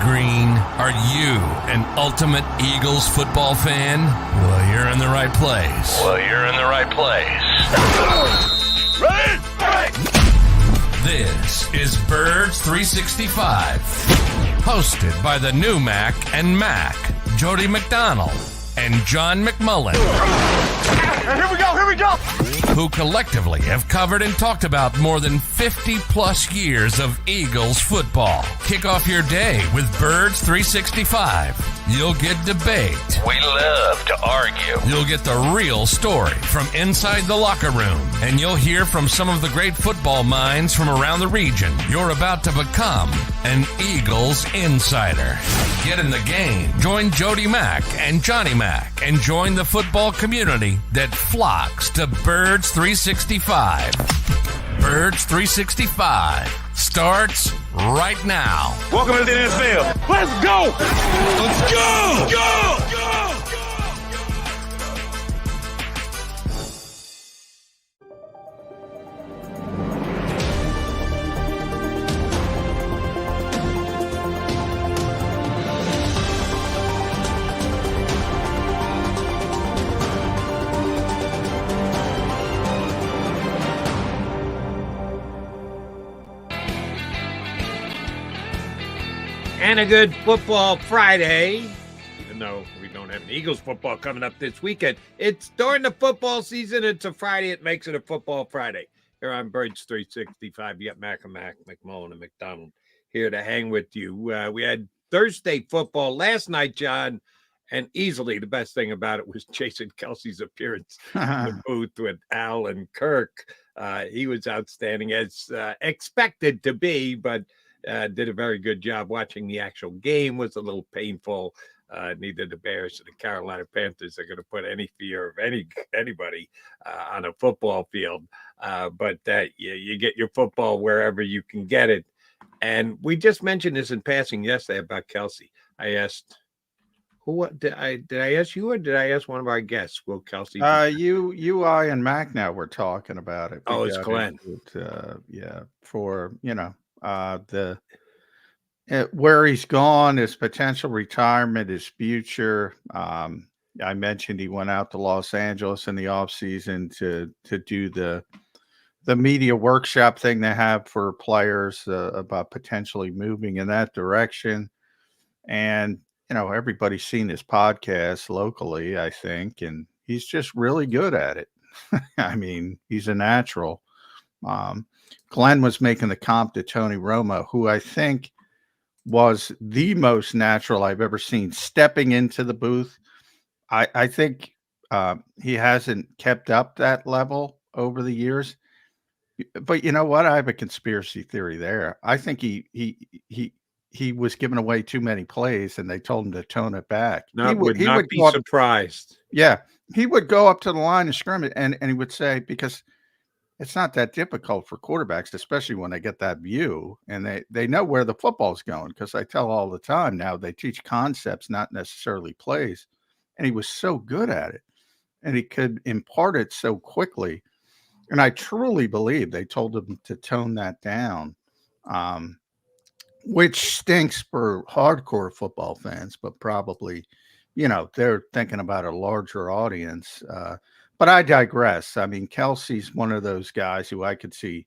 green. Are you an ultimate Eagles football fan? Well, you're in the right place. This is Birds 365, hosted by the new Mac and Mac, Jody McDonald and John McMullen. Here we go! Who collectively have covered and talked about more than 50 plus years of Eagles football. Kick off your day with Birds 365. You'll get debate. We love to argue. You'll get the real story from inside the locker room. And you'll hear from some of the great football minds from around the region. You're about to become an Eagles insider. Get in the game. Join Jody Mack and Johnny Mack and join the football community that flocks to Birds 365. Birds 365 starts right now. Welcome to the NFL. Let's go! Let's go! Go! And a good football Friday, even though we don't have an Eagles football coming up this weekend. It's during the football season. It's a Friday. It makes it a football Friday. Here on Birds 365, you got Mac, McMullen, and McDonald here to hang with you. We had Thursday football last night, John, and easily the best thing about it was Jason Kelsey's appearance in the booth with Al and Kirk. He was outstanding, as expected to be, but did a very good job. Watching the actual game was a little painful. Neither the Bears or the Carolina Panthers are going to put any fear of anybody on a football field. But you get your football wherever you can get it. And we just mentioned this in passing yesterday about Kelsey. I asked, did I ask you or did I ask one of our guests? Will Kelsey? You, I, and Mac now were talking about it. Oh, it's Glenn. For where he's gone, his potential retirement, his future. I mentioned he went out to Los Angeles in the offseason to do the media workshop thing they have for players about potentially moving in that direction. And, everybody's seen his podcast locally, I think, and he's just really good at it. I mean, he's a natural. Glenn was making the comp to Tony Romo, who I think was the most natural I've ever seen stepping into the booth. I think he hasn't kept up that level over the years. But you know what? I have a conspiracy theory there. I think he was giving away too many plays, and they told him to tone it back. He would not be surprised. Yeah, he would go up to the line of scrimmage, and he would say, because it's not that difficult for quarterbacks, especially when they get that view and they know where the football's going, because I tell all the time now they teach concepts, not necessarily plays. And he was so good at it, and he could impart it so quickly. And I truly believe they told him to tone that down, which stinks for hardcore football fans, but probably, they're thinking about a larger audience. But I digress. I mean, Kelsey's one of those guys who I could see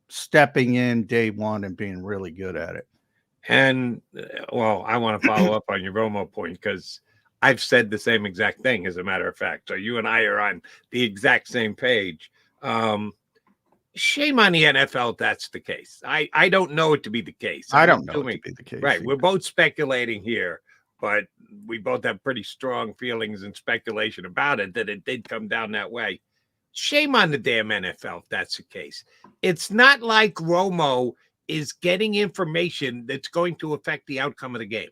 stepping in day one and being really good at it. And, I want to follow up on your Romo point, because I've said the same exact thing, as a matter of fact. So you and I are on the exact same page. Shame on the NFL if that's the case. I don't know it to be the case. I don't know it to be the case. Right. Either. We're both speculating here, but we both have pretty strong feelings and speculation about it, that it did come down that way. Shame on the damn NFL if that's the case. It's not like Romo is getting information that's going to affect the outcome of the game.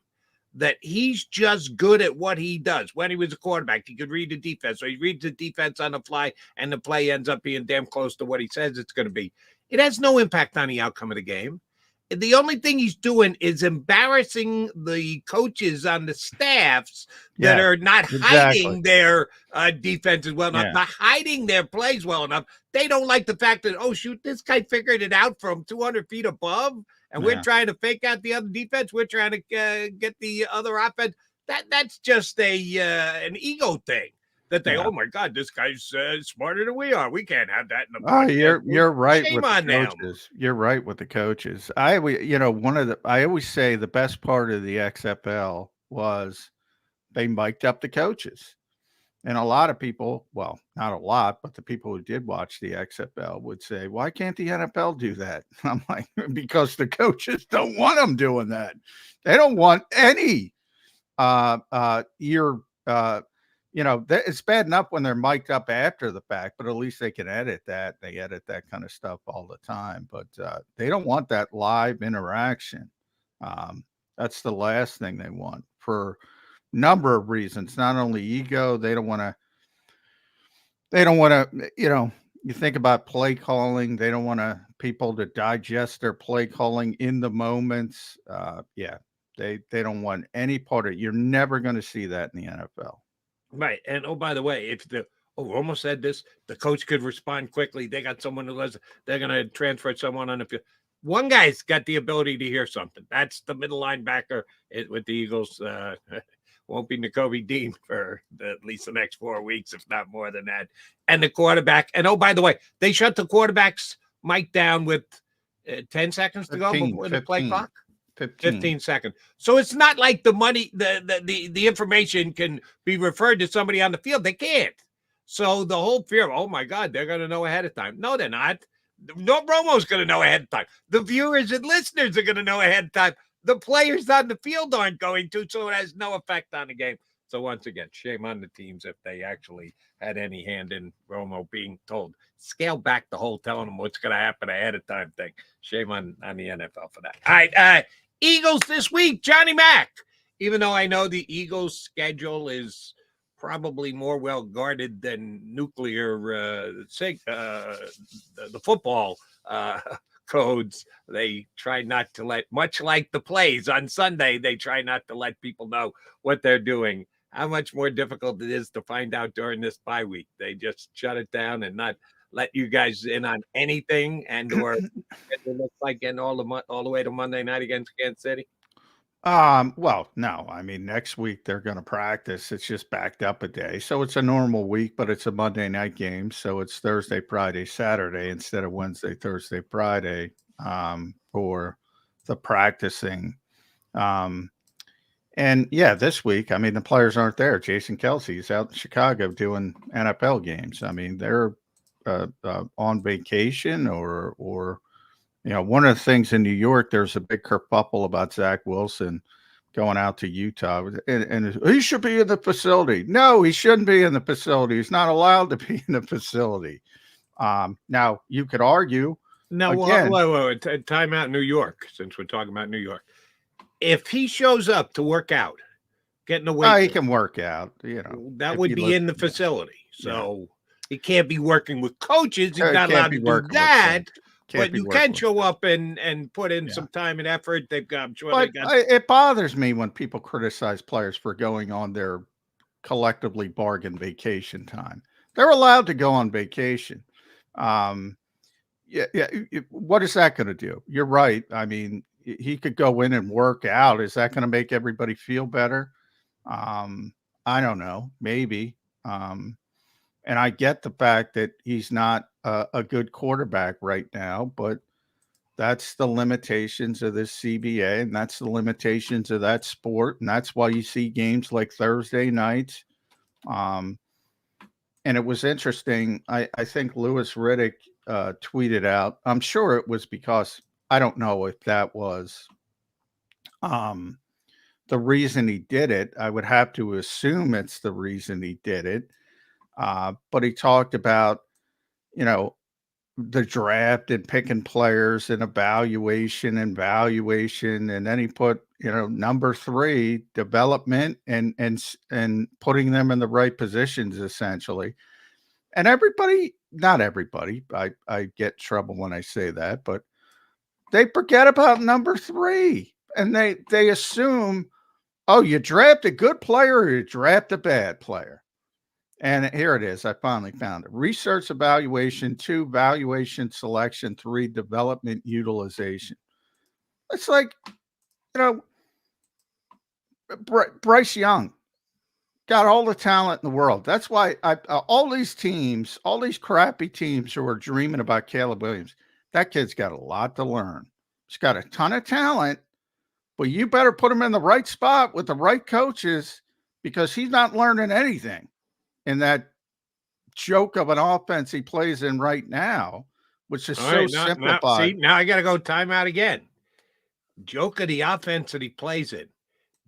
That he's just good at what he does. When he was a quarterback, he could read the defense. So he reads the defense on the fly, and the play ends up being damn close to what he says it's going to be. It has no impact on the outcome of the game. the only thing he's doing is embarrassing the coaches on the staffs that are not hiding their defenses well enough, not hiding their plays well enough. They don't like the fact that, oh, shoot, this guy figured it out from 200 feet above, and we're trying to fake out the other defense. We're trying to get the other offense. That's just an ego thing. That they, oh my God, this guy's smarter than we are. We can't have that in the podcast. You're right Shame with on the coaches. You're right with the coaches. I always say the best part of the XFL was they mic'd up the coaches. And a lot of people, well, not a lot, but the people who did watch the XFL would say, why can't the NFL do that? I'm like, because the coaches don't want them doing that. They don't want any it's bad enough when they're mic'd up after the fact, but at least they can edit that. They edit that kind of stuff all the time, but they don't want that live interaction. That's the last thing they want for a number of reasons. Not only ego, they don't want to, you think about play calling. They don't want people to digest their play calling in the moments. They don't want any part of it. You're never going to see that in the NFL. Right. And oh, by the way, if almost said this, the coach could respond quickly. They got someone they're going to transfer someone on the field. One guy's got the ability to hear something. That's the middle linebacker with the Eagles. Won't be N'Kobe Dean for at least the next 4 weeks, if not more than that. And the quarterback. And oh, by the way, they shut the quarterback's mic down with 10 seconds to go before the play clock. 15 seconds. So it's not like the money, the information can be referred to somebody on the field. They can't. So the whole fear of, oh my God, they're going to know ahead of time. No, they're not. No, Romo's going to know ahead of time. The viewers and listeners are going to know ahead of time. The players on the field aren't going to, so it has no effect on the game. So once again, shame on the teams if they actually had any hand in Romo being told, scale back the whole telling them what's going to happen ahead of time thing. Shame on the NFL for that. All right, Eagles this week, Johnny Mac. Even though I know the Eagles' schedule is probably more well guarded than nuclear, the football codes, they try not to let, much like the plays on Sunday, they try not to let people know what they're doing. How much more difficult it is to find out during this bye week. They just shut it down and not let you guys in on anything, and or it looks like getting all the way to Monday night against Kansas City. Well, no, I mean, next week they're going to practice. It's just backed up a day. So it's a normal week, but it's a Monday night game. So it's Thursday, Friday, Saturday instead of Wednesday, Thursday, Friday, for the practicing. And yeah, this week, I mean, the players aren't there. Jason Kelsey's out in Chicago doing NFL games. I mean, they're on vacation or one of the things in New York, there's a big kerfuffle about Zach Wilson going out to Utah, and he should be in the facility. No, he shouldn't be in the facility. He's not allowed to be in the facility. Now you could argue. Now, wait, time out New York, since we're talking about New York. If he shows up to work out, getting away, he can work out. That would be in the facility. So he can't be working with coaches. He's not allowed to do that. But you can show up and put in some time and effort. It bothers me when people criticize players for going on their collectively bargained vacation time. They're allowed to go on vacation. What is that going to do? You're right. I mean, he could go in and work out. Is that going to make everybody feel better? I don't know. Maybe. And I get the fact that he's not a good quarterback right now, but that's the limitations of this CBA, and that's the limitations of that sport. And that's why you see games like Thursday nights. And it was interesting. I think Louis Riddick tweeted out, I'm sure it was because I don't know if that was the reason he did it. I would have to assume it's the reason he did it. But he talked about, the draft and picking players and evaluation. And then he put, number 3, development and putting them in the right positions, essentially. And not everybody, I get trouble when I say that, but They forget about number 3, and they assume, oh, you draft a good player or you draft a bad player. And here it is. I finally found it. Research evaluation, 2, valuation selection, 3, development utilization. It's like, Bryce Young got all the talent in the world. That's why all these teams, all these crappy teams who are dreaming about Caleb Williams, that kid's got a lot to learn. He's got a ton of talent, but you better put him in the right spot with the right coaches, because he's not learning anything in that joke of an offense he plays in right now, which is simplified. Now I got to go timeout again. Joke of the offense that he plays in.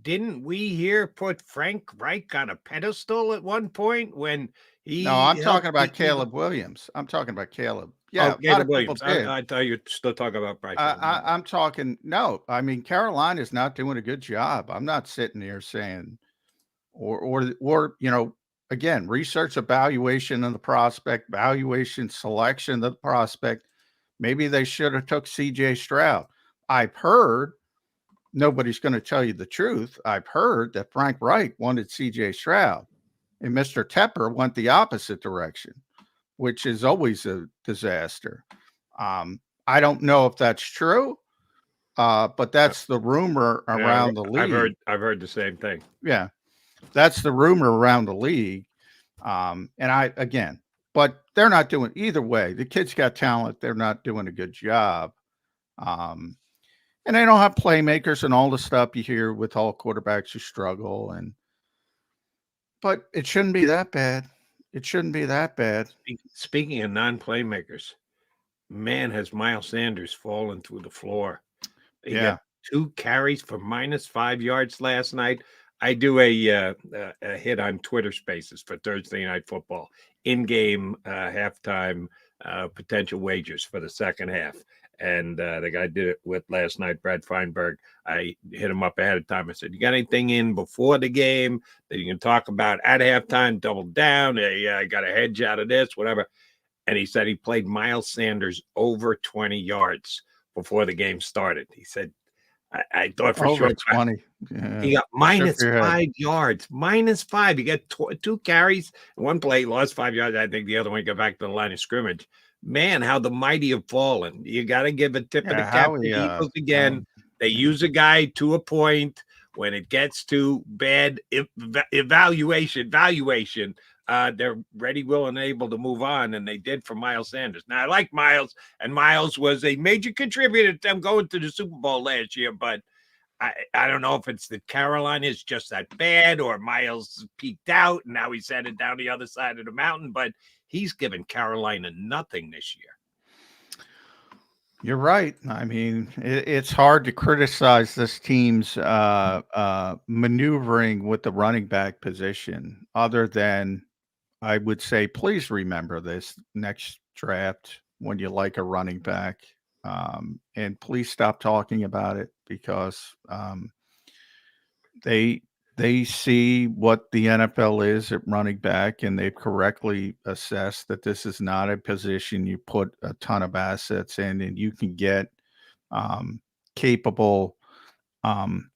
Didn't we here put Frank Reich on a pedestal at one point when he? No, I'm talking about Caleb Williams. I'm talking about Caleb. Yeah, Caleb Williams. I thought you were still talking about Bryce. I'm talking. No, I mean Carolina's not doing a good job. I'm not sitting here saying, or again, research evaluation of the prospect, valuation selection of the prospect. Maybe they should have took C.J. Stroud. I've heard. Nobody's going to tell you the truth. I've heard that Frank Reich wanted C.J. Stroud, and Mr. Tepper went the opposite direction, which is always a disaster. I don't know if that's true, but that's the rumor around the league. I've heard the same thing. Yeah, that's the rumor around the league. But they're not doing either way. The kid's got talent. They're not doing a good job. And they don't have playmakers and all the stuff you hear with all quarterbacks who struggle. But it shouldn't be that bad. It shouldn't be that bad. Speaking of non-playmakers, man, has Miles Sanders fallen through the floor. He got 2 carries for -5 yards last night. I do a hit on Twitter Spaces for Thursday Night Football, in-game halftime potential wagers for the second half. And the guy did it with last night, Brad Feinberg. I hit him up ahead of time. I said, you got anything in before the game that you can talk about at halftime, double down? I got a hedge out of this, whatever. And he said he played Miles Sanders over 20 yards before the game started. He said, I thought for over sure 20. Yeah. He got -5 yards. -5. He got 2 carries. One play, he lost 5 yards. I think the other one got back to the line of scrimmage. Man, how the mighty have fallen. You got to give a tip of the cap to the Eagles again. They use a guy to a point. When it gets to bad valuation, they're ready, willing, and able to move on, and they did for Miles Sanders. Now, I like Miles, and Miles was a major contributor to them going to the Super Bowl last year, but I don't know if it's that Carolina is just that bad or Miles peaked out, and now he's headed down the other side of the mountain, but he's given Carolina nothing this year. You're right. I mean, it's hard to criticize this team's maneuvering with the running back position, other than I would say, please remember this next draft when you like a running back, and please stop talking about it, because they see what the NFL is at running back, and they've correctly assessed that this is not a position you put a ton of assets in, and you can get capable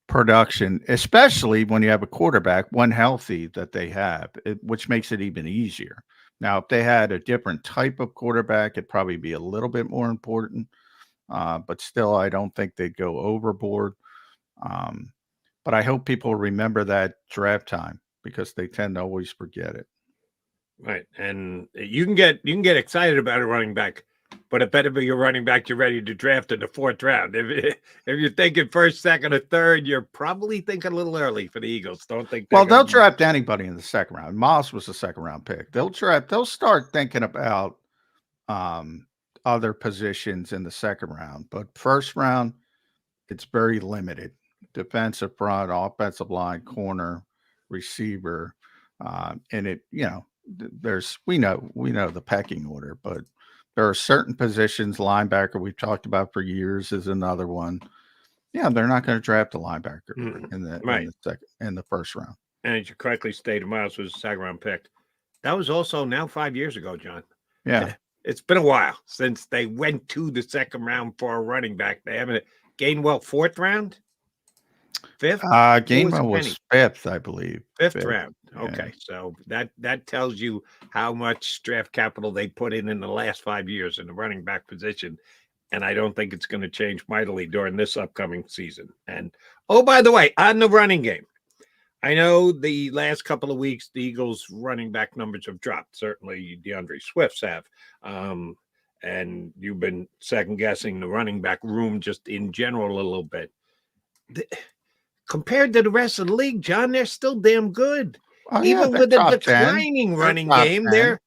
production, especially when you have a quarterback, one healthy, that they have, which makes it even easier. Now, if they had a different type of quarterback, it'd probably be a little bit more important, but still, I don't think they'd go overboard. But I hope people remember that draft time, because they tend to always forget it. Right. And you can get excited about a running back, but it better be your running back you're ready to draft in the 4th round. If you're thinking 1st, 2nd, or 3rd, you're probably thinking a little early for the Eagles. Don't think. Well, they'll draft anybody in the 2nd round. Moss was a 2nd round pick. They'll start thinking about other positions in the 2nd round, but 1st round, it's very limited. Defensive front, offensive line, corner, receiver, and it, we know the pecking order, but there are certain positions. Linebacker, we've talked about for years, is another one. Yeah, they're not going to draft a linebacker in the 1st round. And as you correctly stated, Miles was a 2nd round pick. That was also now 5 years ago, John. Yeah. it's been a while since they went to the second round for a running back. They haven't. Gainwell, fourth round, fifth. Gainwell was fifth, I believe. Fifth round. Yeah. Okay, so that tells you how much draft capital they put in the last 5 years in the running back position, and I don't think it's going to change mightily during this upcoming season. And oh, by the way, on the running game, I know the last couple of weeks the Eagles' running back numbers have dropped. Certainly, DeAndre Swift's have, and you've been second guessing the running back room just in general a little bit. Compared to the rest of the league, John, they're still damn good. Oh, Even with a declining 10. running game, 10.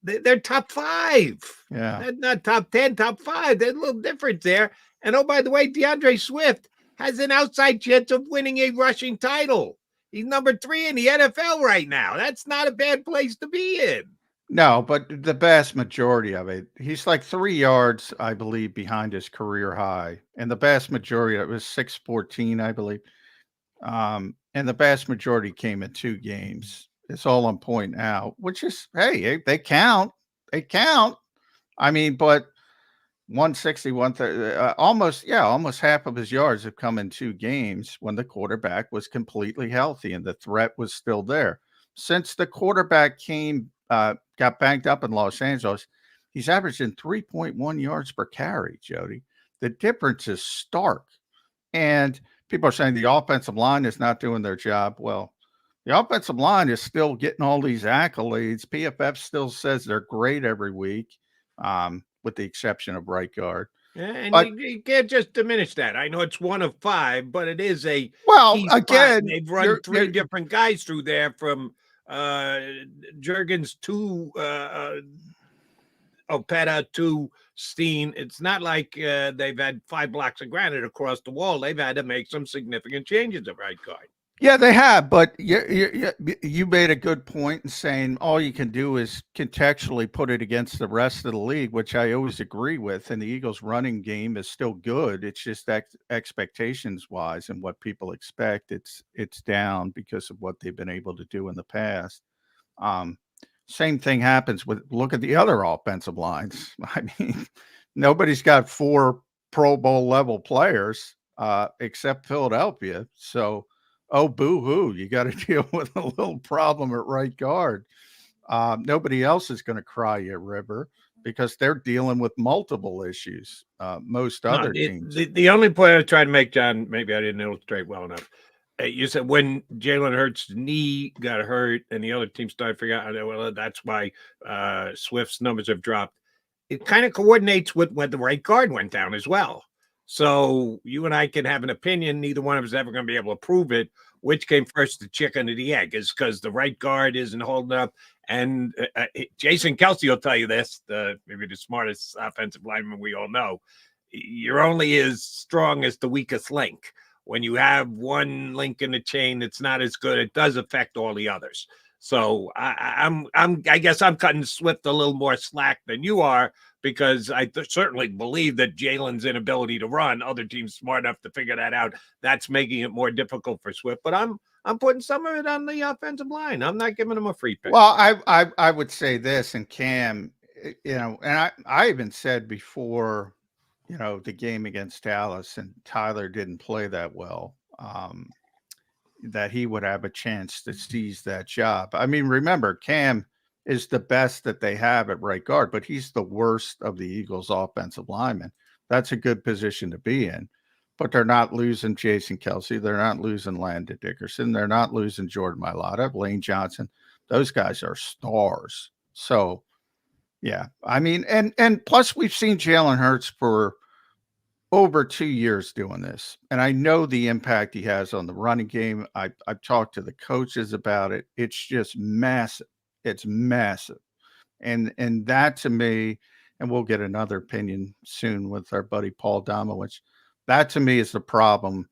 they're top 5. Yeah. They're not top 10, top 5. There's a little difference there. And oh, by the way, DeAndre Swift has an outside chance of winning a rushing title. He's number 3 in the NFL right now. That's not a bad place to be in. No, but the vast majority of it, he's like 3 yards, I believe, behind his career high. And the vast majority, it was 614, I believe. And the vast majority came in 2 games. It's all I'm pointing out, which is, hey, they count. They count. I mean, but 160, 130, almost half of his yards have come in 2 games when the quarterback was completely healthy and the threat was still there. Since the quarterback got banged up in Los Angeles, he's averaging 3.1 yards per carry, Jody. The difference is stark. And people are saying the offensive line is not doing their job. Well, the offensive line is still getting all these accolades. PFF still says they're great every week, with the exception of right guard. Yeah, and you can't just diminish that. I know it's 1 of 5, but it is a again. They've run 3 different guys through there from Jurgens to Opeta to Steen. It's not like they've had 5 blocks of granite across the wall. They've had to make some significant changes at right guard. Yeah, they have, but you made a good point in saying all you can do is contextually put it against the rest of the league, which I always agree with. And the Eagles' running game is still good. It's just that expectations wise and what people expect, it's down because of what they've been able to do in the past. Same thing happens with, look at the other offensive lines. I mean, nobody's got 4 Pro Bowl level players except Philadelphia. So, oh, boo-hoo, you got to deal with a little problem at right guard. Nobody else is going to cry you a river because they're dealing with multiple issues. Most other teams. The only point I tried to make, John, maybe I didn't illustrate well enough. You said when Jalen Hurts' knee got hurt and the other team started figuring out, well, that's why Swift's numbers have dropped. It kind of coordinates with when the right guard went down as well. So you and I can have an opinion. Neither one of us is ever going to be able to prove it. Which came first, the chicken or the egg? Is because the right guard isn't holding up. And Jason Kelce will tell you this, maybe the smartest offensive lineman we all know. You're only as strong as the weakest link. When you have one link in the chain that's not as good, it does affect all the others. So I guess I'm cutting Swift a little more slack than you are, because I certainly believe that Jalen's inability to run, other teams smart enough to figure that out. That's making it more difficult for Swift. But I'm putting some of it on the offensive line. I'm not giving him a free pick. Well, I would say this, and Cam, and I even said before, the game against Dallas and Tyler didn't play that well, that he would have a chance to seize that job. I mean, remember, Cam is the best that they have at right guard, but he's the worst of the Eagles' offensive linemen. That's a good position to be in, but they're not losing Jason Kelce. They're not losing Landon Dickerson. They're not losing Jordan Mailata, Lane Johnson. Those guys are stars. So, yeah, I mean, and plus we've seen Jalen Hurts for over 2 years doing this. And I know the impact he has on the running game. I've talked to the coaches about it. It's just massive. It's massive. And that to me, and we'll get another opinion soon with our buddy Paul Domowitch, that to me is the problem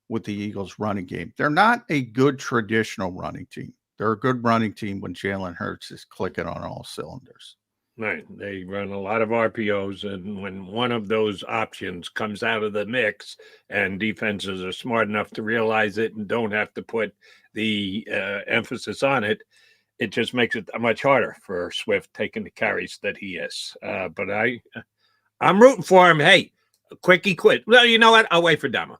with the Eagles running game. They're not a good traditional running team. They're a good running team when Jalen Hurts is clicking on all cylinders. Right. They run a lot of RPOs, and when one of those options comes out of the mix and defenses are smart enough to realize it and don't have to put the emphasis on it, it just makes it much harder for Swift taking the carries that he is. But I'm rooting for him. Hey, quickie quit. Well, you know what? I'll wait for Damo.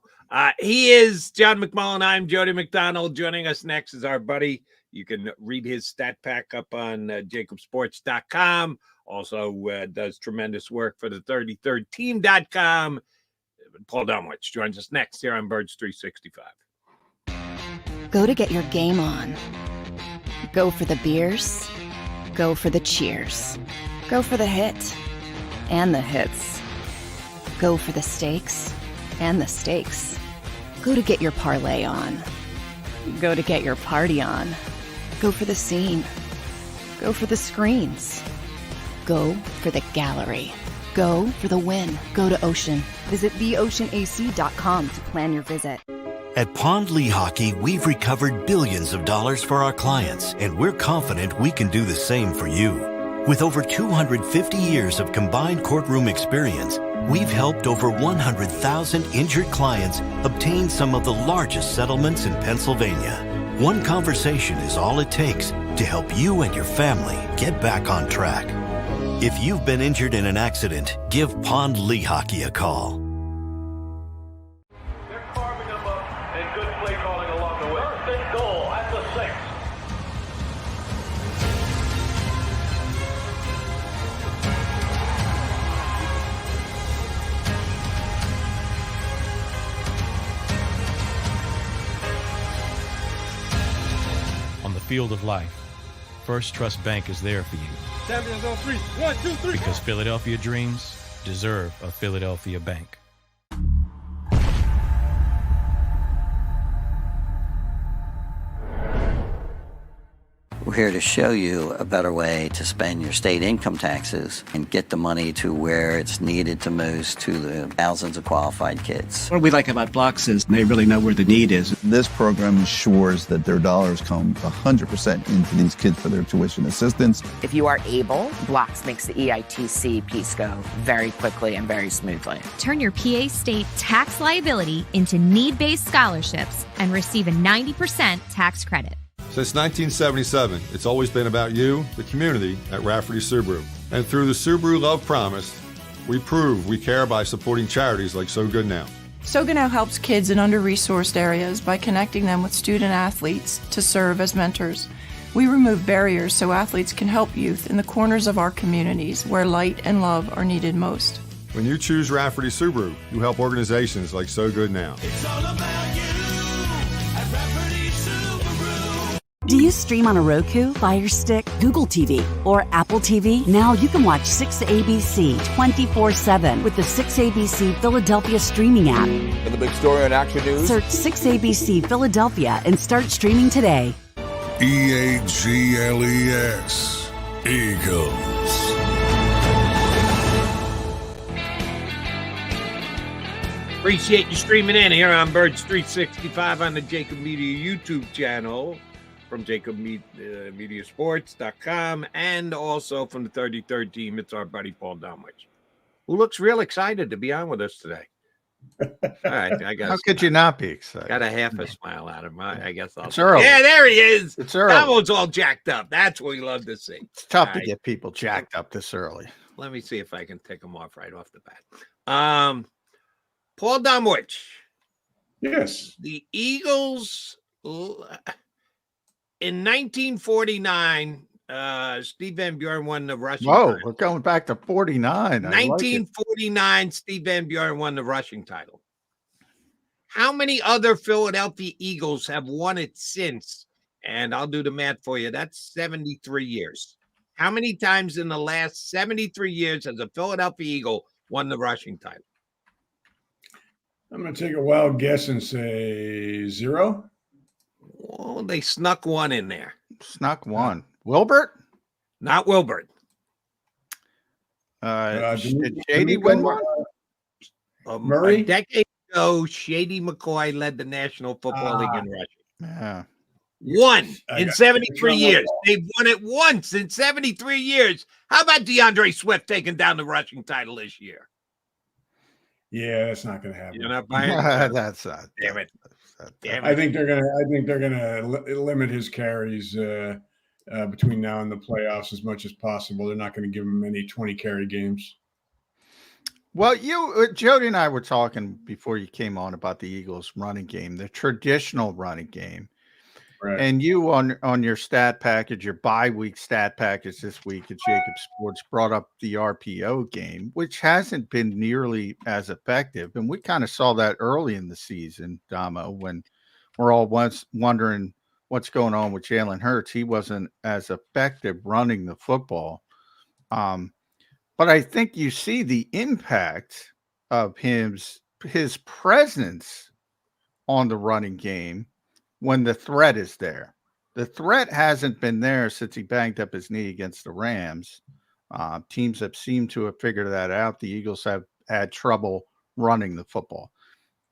He is John McMullen. I'm Jody McDonald. Joining us next is our buddy. You can read his stat pack up on JAKIBSports.com. Also does tremendous work for the 33rdteam.com. Paul Domwich joins us next here on Birds 365. Go to get your game on. Go for the beers. Go for the cheers. Go for the hit and the hits. Go for the stakes and the stakes. Go to get your parlay on. Go to get your party on. Go for the scene. Go for the screens. Go for the gallery. Go for the win. Go to Ocean. Visit theoceanac.com to plan your visit. At Pond Lehocky, we've recovered billions of dollars for our clients, and we're confident we can do the same for you. With over 250 years of combined courtroom experience, we've helped over 100,000 injured clients obtain some of the largest settlements in Pennsylvania. One conversation is all it takes to help you and your family get back on track. If you've been injured in an accident, give Pond Lehocky a call. They're carving them up and good play calling along the way. First and goal at the 6. On the field of life, First Trust Bank is there for you. Champions on 3. 1, 2, 3. Because Philadelphia dreams deserve a Philadelphia bank. We're here to show you a better way to spend your state income taxes and get the money to where it's needed the most to the thousands of qualified kids. What we like about Blocks is they really know where the need is. This program ensures that their dollars come 100% into these kids for their tuition assistance. If you are able, Blocks makes the EITC piece go very quickly and very smoothly. Turn your PA state tax liability into need-based scholarships and receive a 90% tax credit. Since 1977, it's always been about you, the community, at Rafferty Subaru. And through the Subaru Love Promise, we prove we care by supporting charities like So Good Now. So Good Now helps kids in under-resourced areas by connecting them with student athletes to serve as mentors. We remove barriers so athletes can help youth in the corners of our communities where light and love are needed most. When you choose Rafferty Subaru, you help organizations like So Good Now. It's all about you at Rafferty Subaru. Do you stream on a Roku, Fire Stick, Google TV, or Apple TV? Now you can watch 6ABC 24/7 with the 6ABC Philadelphia streaming app. For the big story on Action News, search 6ABC Philadelphia and start streaming today. EAGLES, Eagles. Appreciate you streaming in here on Birds 365 on the JAKIB Media YouTube channel, from JAKIBMediaSports.com, and also from the 33rd team. It's our buddy Paul Domwich, who looks real excited to be on with us today. All right, I guess. How could you not be excited? Got a half a smile out of him. I guess I'll. It's early. Yeah, there he is. It's early. That one's all jacked up. That's what we love to see. It's tough All to right. get people jacked up this early. Let me see if I can take them off right off the bat. Paul Domwich. Yes. The Eagles. In 1949, Steve Van Buren won the rushing title. We're going back to 49. 1949, Steve Van Buren won the rushing title. How many other Philadelphia Eagles have won it since? And I'll do the math for you. That's 73 years. How many times in the last 73 years has a Philadelphia Eagle won the rushing title? I'm going to take a wild guess and say 0. Well, they snuck one in there. Snuck one. Wilbert? Not Wilbert. Did Shady win one? Murray? A decade ago, Shady McCoy led the National Football League in rushing. Yeah. One in 73 years. They've won it once in 73 years. How about DeAndre Swift taking down the rushing title this year? Yeah, that's not going to happen. You're not buying That's not. Damn it. Damn it. I think they're gonna limit his carries between now and the playoffs as much as possible. They're not going to give him any 20 carry games. Well, Jody and I were talking before you came on about the Eagles running game, the traditional running game. Right. And you on your stat package, your bye-week stat package this week at JAKIB Sports brought up the RPO game, which hasn't been nearly as effective. And we kind of saw that early in the season, Damo, when we're all once wondering what's going on with Jalen Hurts. He wasn't as effective running the football. But I think you see the impact of his presence on the running game when the threat is there. The threat hasn't been there since he banged up his knee against the Rams. Teams have seemed to have figured that out. The Eagles have had trouble running the football.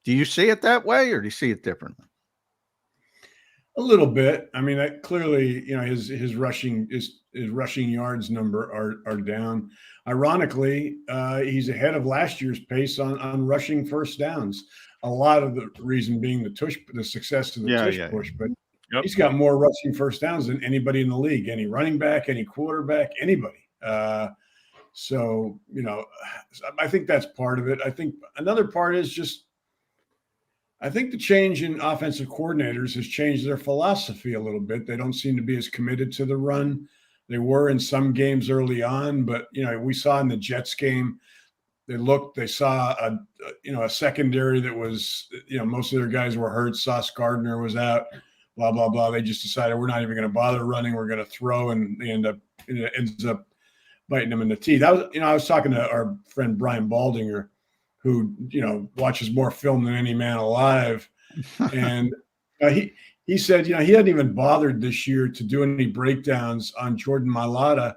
Do you see it that way, or do you see it differently? A little bit. I mean, clearly, his rushing yards number are down. Ironically, he's ahead of last year's pace on rushing first downs. A lot of the reason being the success of the push, but he's got more rushing first downs than anybody in the league, any running back, any quarterback, anybody. So, I think that's part of it. I think another part is just, I think the change in offensive coordinators has changed their philosophy a little bit. They don't seem to be as committed to the run. They were in some games early on, but, we saw in the Jets game, they saw a secondary that was, most of their guys were hurt. Sauce Gardner was out, blah, blah, blah. They just decided we're not even going to bother running. We're going to throw, and they ends up biting them in the teeth. I was talking to our friend Brian Baldinger, who, watches more film than any man alive. And he said, he hadn't even bothered this year to do any breakdowns on Jordan Mailata,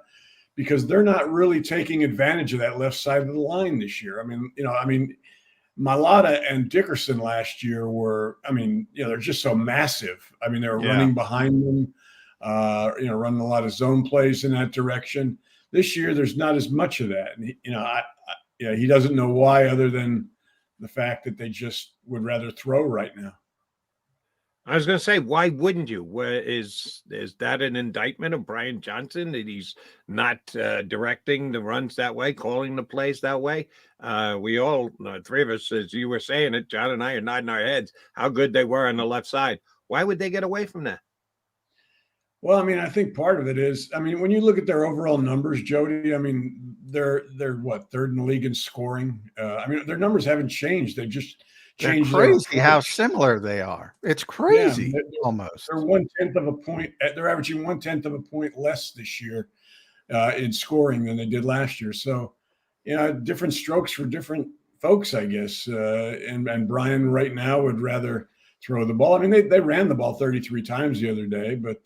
because they're not really taking advantage of that left side of the line this year. I mean, Mailata and Dickerson last year were, they're just so massive. I mean, they were running behind them, running a lot of zone plays in that direction. This year, there's not as much of that. And, he doesn't know why, other than the fact that they just would rather throw right now. I was going to say, why wouldn't you? Is that an indictment of Brian Johnson, that he's not directing the runs that way, calling the plays that way? We all, three of us, as you were saying it, John and I are nodding our heads, how good they were on the left side. Why would they get away from that? Well, I think part of it is, when you look at their overall numbers, Jody, they're what, third in the league in scoring. Their numbers haven't changed. They just changed. They're crazy how similar they are. It's crazy. Almost. They're 1/10 of a point. They're averaging 1/10 of a point less this year in scoring than they did last year. So, different strokes for different folks, I guess. And Brian right now would rather throw the ball. They ran the ball 33 times the other day, but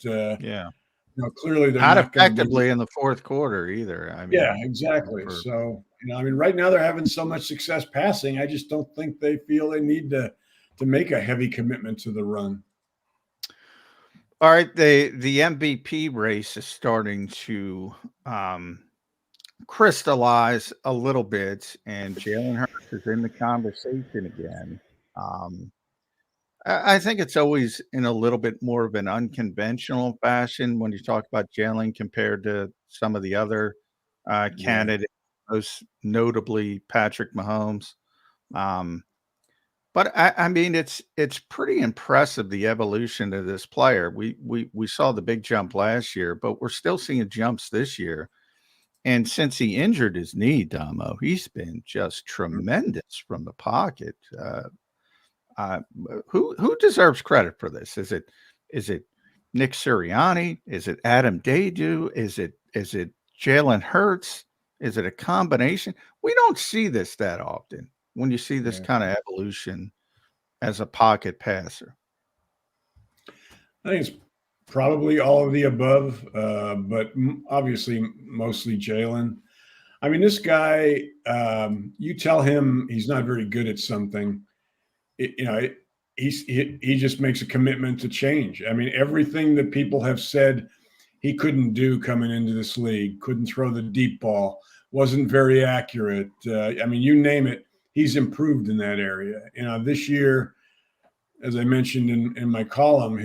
clearly they're not effectively in the fourth quarter either. Exactly. So, right now they're having so much success passing. I just don't think they feel they need to make a heavy commitment to the run. All right. The MVP race is starting to crystallize a little bit, and Jalen Hurts is in the conversation again. I think it's always in a little bit more of an unconventional fashion when you talk about Jalen compared to some of the other candidates, most notably Patrick Mahomes. But it's pretty impressive, the evolution of this player. We saw the big jump last year, but we're still seeing jumps this year. And since he injured his knee, Damo, he's been just tremendous from the pocket. Who deserves credit for this? Is it Nick Sirianni? Is it Adam Daydew? Is it Jalen Hurts? Is it a combination? We don't see this that often when you see this kind of evolution as a pocket passer. I think it's probably all of the above, but obviously mostly Jalen. This guy, you tell him he's not very good at something, he just makes a commitment to change. Everything that people have said he couldn't do coming into this league, couldn't throw the deep ball, wasn't very accurate. You name it, he's improved in that area. This year, as I mentioned in my column,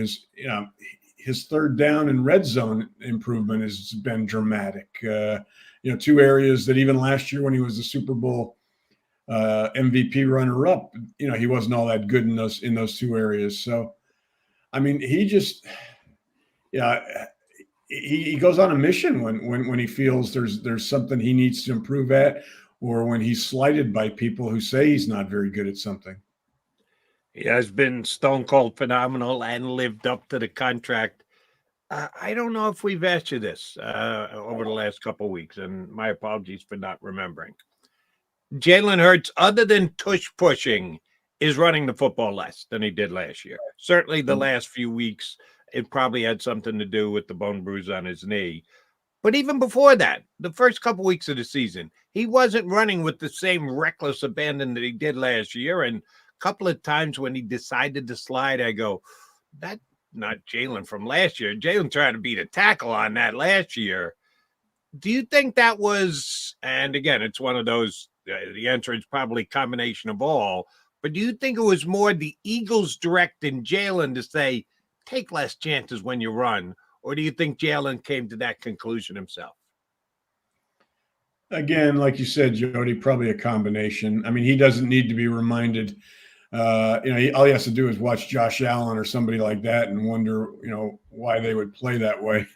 his third down and red zone improvement has been dramatic. Two areas that even last year when he was the Super Bowl MVP runner-up, he wasn't all that good in those two areas. So, I mean, he just, he goes on a mission when he feels there's something he needs to improve at, or when he's slighted by people who say he's not very good at something. He has been stone cold phenomenal and lived up to the contract. I don't know if we've asked you this over the last couple of weeks, and my apologies for not remembering. Jalen Hurts, other than tush pushing, is running the football less than he did last year. Certainly the last few weeks, it probably had something to do with the bone bruise on his knee. But even before that, the first couple weeks of the season, he wasn't running with the same reckless abandon that he did last year. And a couple of times when he decided to slide, I go, that's not Jalen from last year. Jalen tried to beat a tackle on that last year. Do you think that was, and again, it's one of those, the answer is probably a combination of all, but do you think it was more the Eagles directing Jalen to say, take less chances when you run, or do you think Jalen came to that conclusion himself? Again, like you said, Jody, probably a combination. I mean, he doesn't need to be reminded. All he has to do is watch Josh Allen or somebody like that and wonder, why they would play that way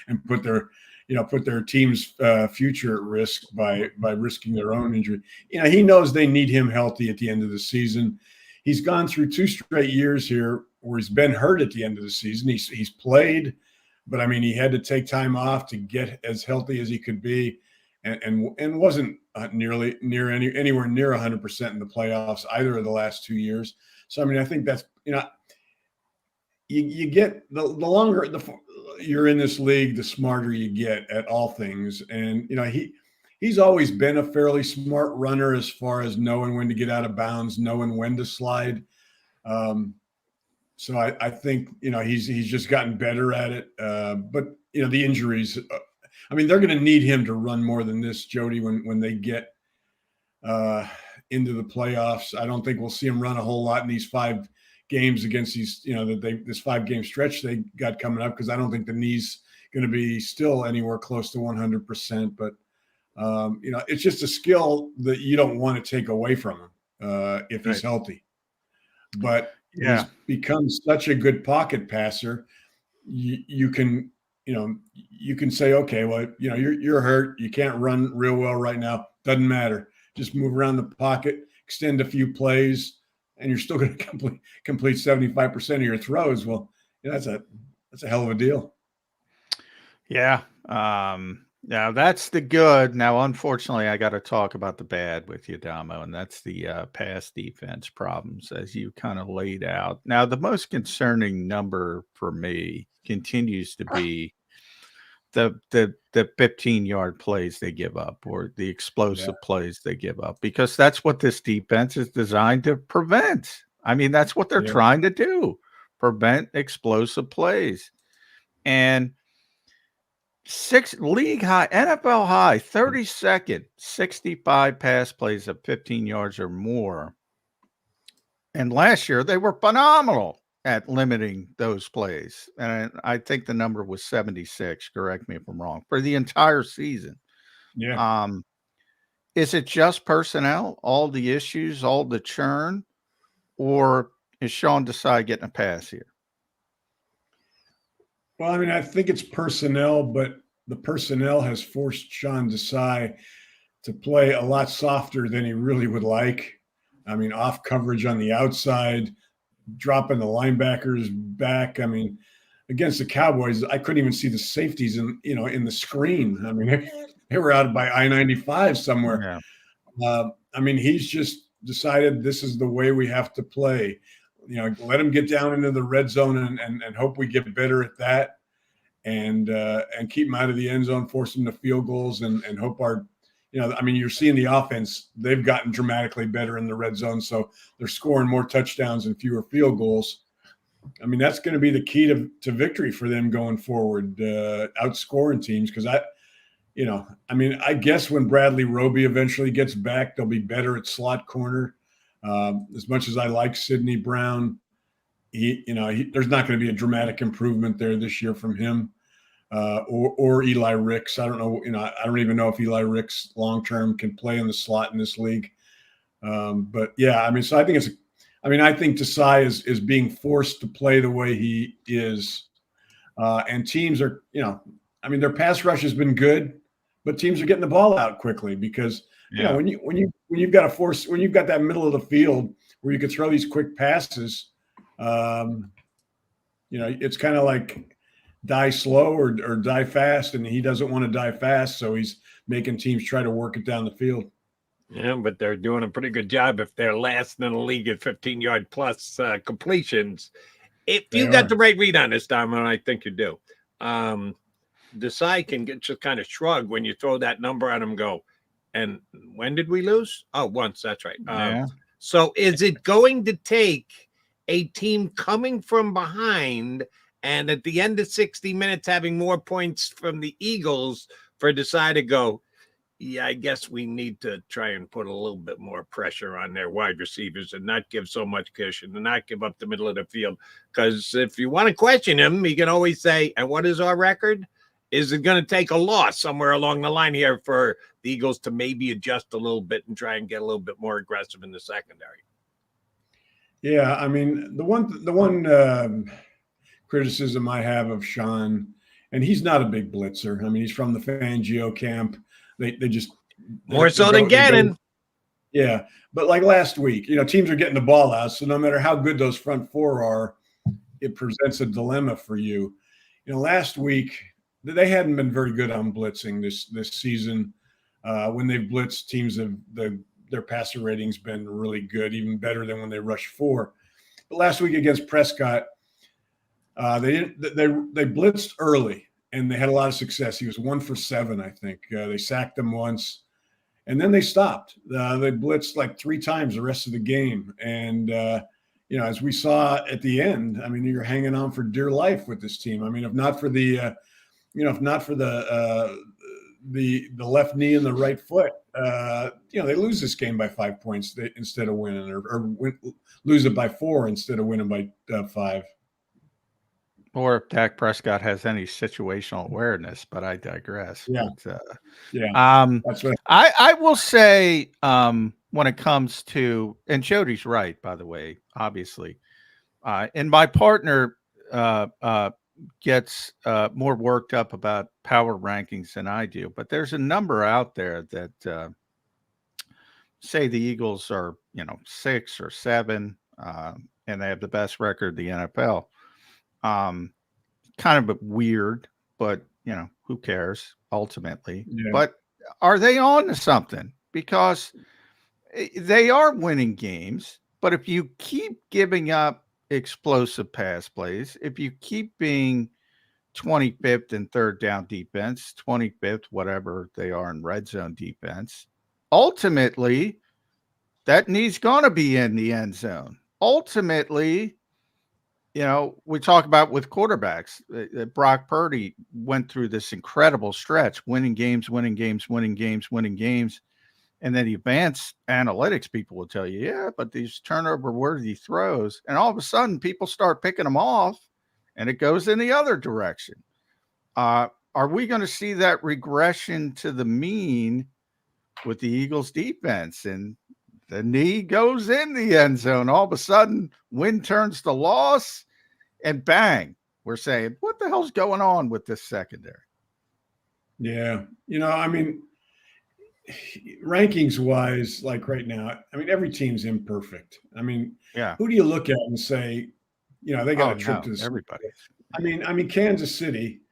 and put their team's future at risk by risking their own injury. He knows they need him healthy at the end of the season. He's gone through 2 straight years here where he's been hurt at the end of the season. He's played, but I mean, he had to take time off to get as healthy as he could be, and wasn't anywhere near 100% in the playoffs either of the last 2 years. So I mean, I think that's you get the longer you're in this league, the smarter you get at all things. And he's always been a fairly smart runner as far as knowing when to get out of bounds, knowing when to slide. So I think he's just gotten better at it. But the injuries, I mean, they're going to need him to run more than this, Jody, when they get into the playoffs. I don't think we'll see him run a whole lot in these 5 games against these, this 5-game stretch they got coming up, because I don't think the knee's going to be still anywhere close to 100%. But it's just a skill that you don't want to take away from him if he's healthy. But he's become such a good pocket passer. You can say, okay, well, you're hurt. You can't run real well right now. Doesn't matter. Just move around the pocket, extend a few plays, and you're still going to complete 75% of your throws. Well, that's a hell of a deal. Yeah. Now that's the good. Now, unfortunately, I got to talk about the bad with you, Damo, and that's the pass defense problems as you kind of laid out. Now, the most concerning number for me continues to be the 15-yard plays they give up, or the explosive plays they give up, because that's what this defense is designed to prevent. I mean, that's what they're trying to do, prevent explosive plays. And league high, NFL high, 32nd, 65 pass plays of 15 yards or more. And last year they were phenomenal at limiting those plays. And I think the number was 76, correct me if I'm wrong, for the entire season. Yeah. Is it just personnel, all the issues, all the churn, or is Sean Desai getting a pass here? Well, I mean, I think it's personnel, but the personnel has forced Sean Desai to play a lot softer than he really would like. I mean, off coverage on the outside, dropping the linebackers back. I mean, against the Cowboys, I couldn't even see the safeties in the screen. I mean, they were out by I-95 somewhere. Yeah. I mean, he's just decided this is the way we have to play. Let him get down into the red zone and hope we get better at that, and keep him out of the end zone, force him to field goals, and hope our, I mean, you're seeing the offense, they've gotten dramatically better in the red zone, so they're scoring more touchdowns and fewer field goals. I mean, that's going to be the key to victory for them going forward, outscoring teams, because I guess when Bradley Roby eventually gets back, they'll be better at slot corner. As much as I like Sidney Brown, there's not going to be a dramatic improvement there this year from him or Eli Ricks. I don't know. I don't even know if Eli Ricks long term can play in the slot in this league. But yeah, I mean, so I think I think Desai is being forced to play the way he is, and teams are, their pass rush has been good, but teams are getting the ball out quickly because when you've got that middle of the field where you can throw these quick passes, it's kind of like die slow or die fast, and he doesn't want to die fast, so he's making teams try to work it down the field. Yeah, but they're doing a pretty good job if they're last in the league at 15-yard plus completions. If you got the right read on this, Diamond, I think you do. Desai can just kind of shrug when you throw that number at him. Go, and when did we lose? Oh, once. That's right. So is it going to take a team coming from behind and at the end of 60 minutes having more points from the Eagles for Desai to go, yeah, I guess we need to try and put a little bit more pressure on their wide receivers and not give so much cushion and not give up the middle of the field? Because if you want to question him, you can always say, and what is our record? Is it going to take a loss somewhere along the line here for the Eagles to maybe adjust a little bit and try and get a little bit more aggressive in the secondary? Yeah, I mean, the one criticism I have of Sean, and he's not a big blitzer. I mean, he's from the Fangio camp. They just more so than Gannon. Yeah, but like last week, teams are getting the ball out, so no matter how good those front four are, it presents a dilemma for you. Last week they hadn't been very good on blitzing this season. When they've blitzed, teams their passer rating's been really good, even better than when they rushed 4. But last week against Prescott, they blitzed early. And they had a lot of success. He was 1 for 7, I think. They sacked him once, and then they stopped. They blitzed like 3 times the rest of the game. And as we saw at the end, I mean, you're hanging on for dear life with this team. I mean, if not for the left knee and the right foot, they lose this game by 5 points instead of winning, or lose it by 4 instead of winning by 5. Or if Dak Prescott has any situational awareness, but I digress. Yeah. But, That's what I will say when it comes to, and Jody's right, by the way, obviously. And my partner gets more worked up about power rankings than I do, but there's a number out there that say the Eagles are, 6 or 7, and they have the best record in the NFL. Kind of weird, but who cares ultimately? Yeah. But are they on to something? Because they are winning games, but if you keep giving up explosive pass plays, if you keep being 25th in third down defense, 25th, whatever they are in red zone defense, ultimately that knee's going to be in the end zone. Ultimately, we talk about with quarterbacks, Brock Purdy went through this incredible stretch, winning games. And then the advanced analytics people will tell you, yeah, but these turnover worthy throws. And all of a sudden people start picking them off and it goes in the other direction. Are we going to see that regression to the mean with the Eagles defense? And the knee goes in the end zone. All of a sudden, win turns to loss, and bang, we're saying, what the hell's going on with this secondary? Yeah. I mean, rankings wise, like right now, I mean, every team's imperfect. I mean, yeah. Who do you look at and say, they got a trip to this? Everybody. I mean, Kansas City,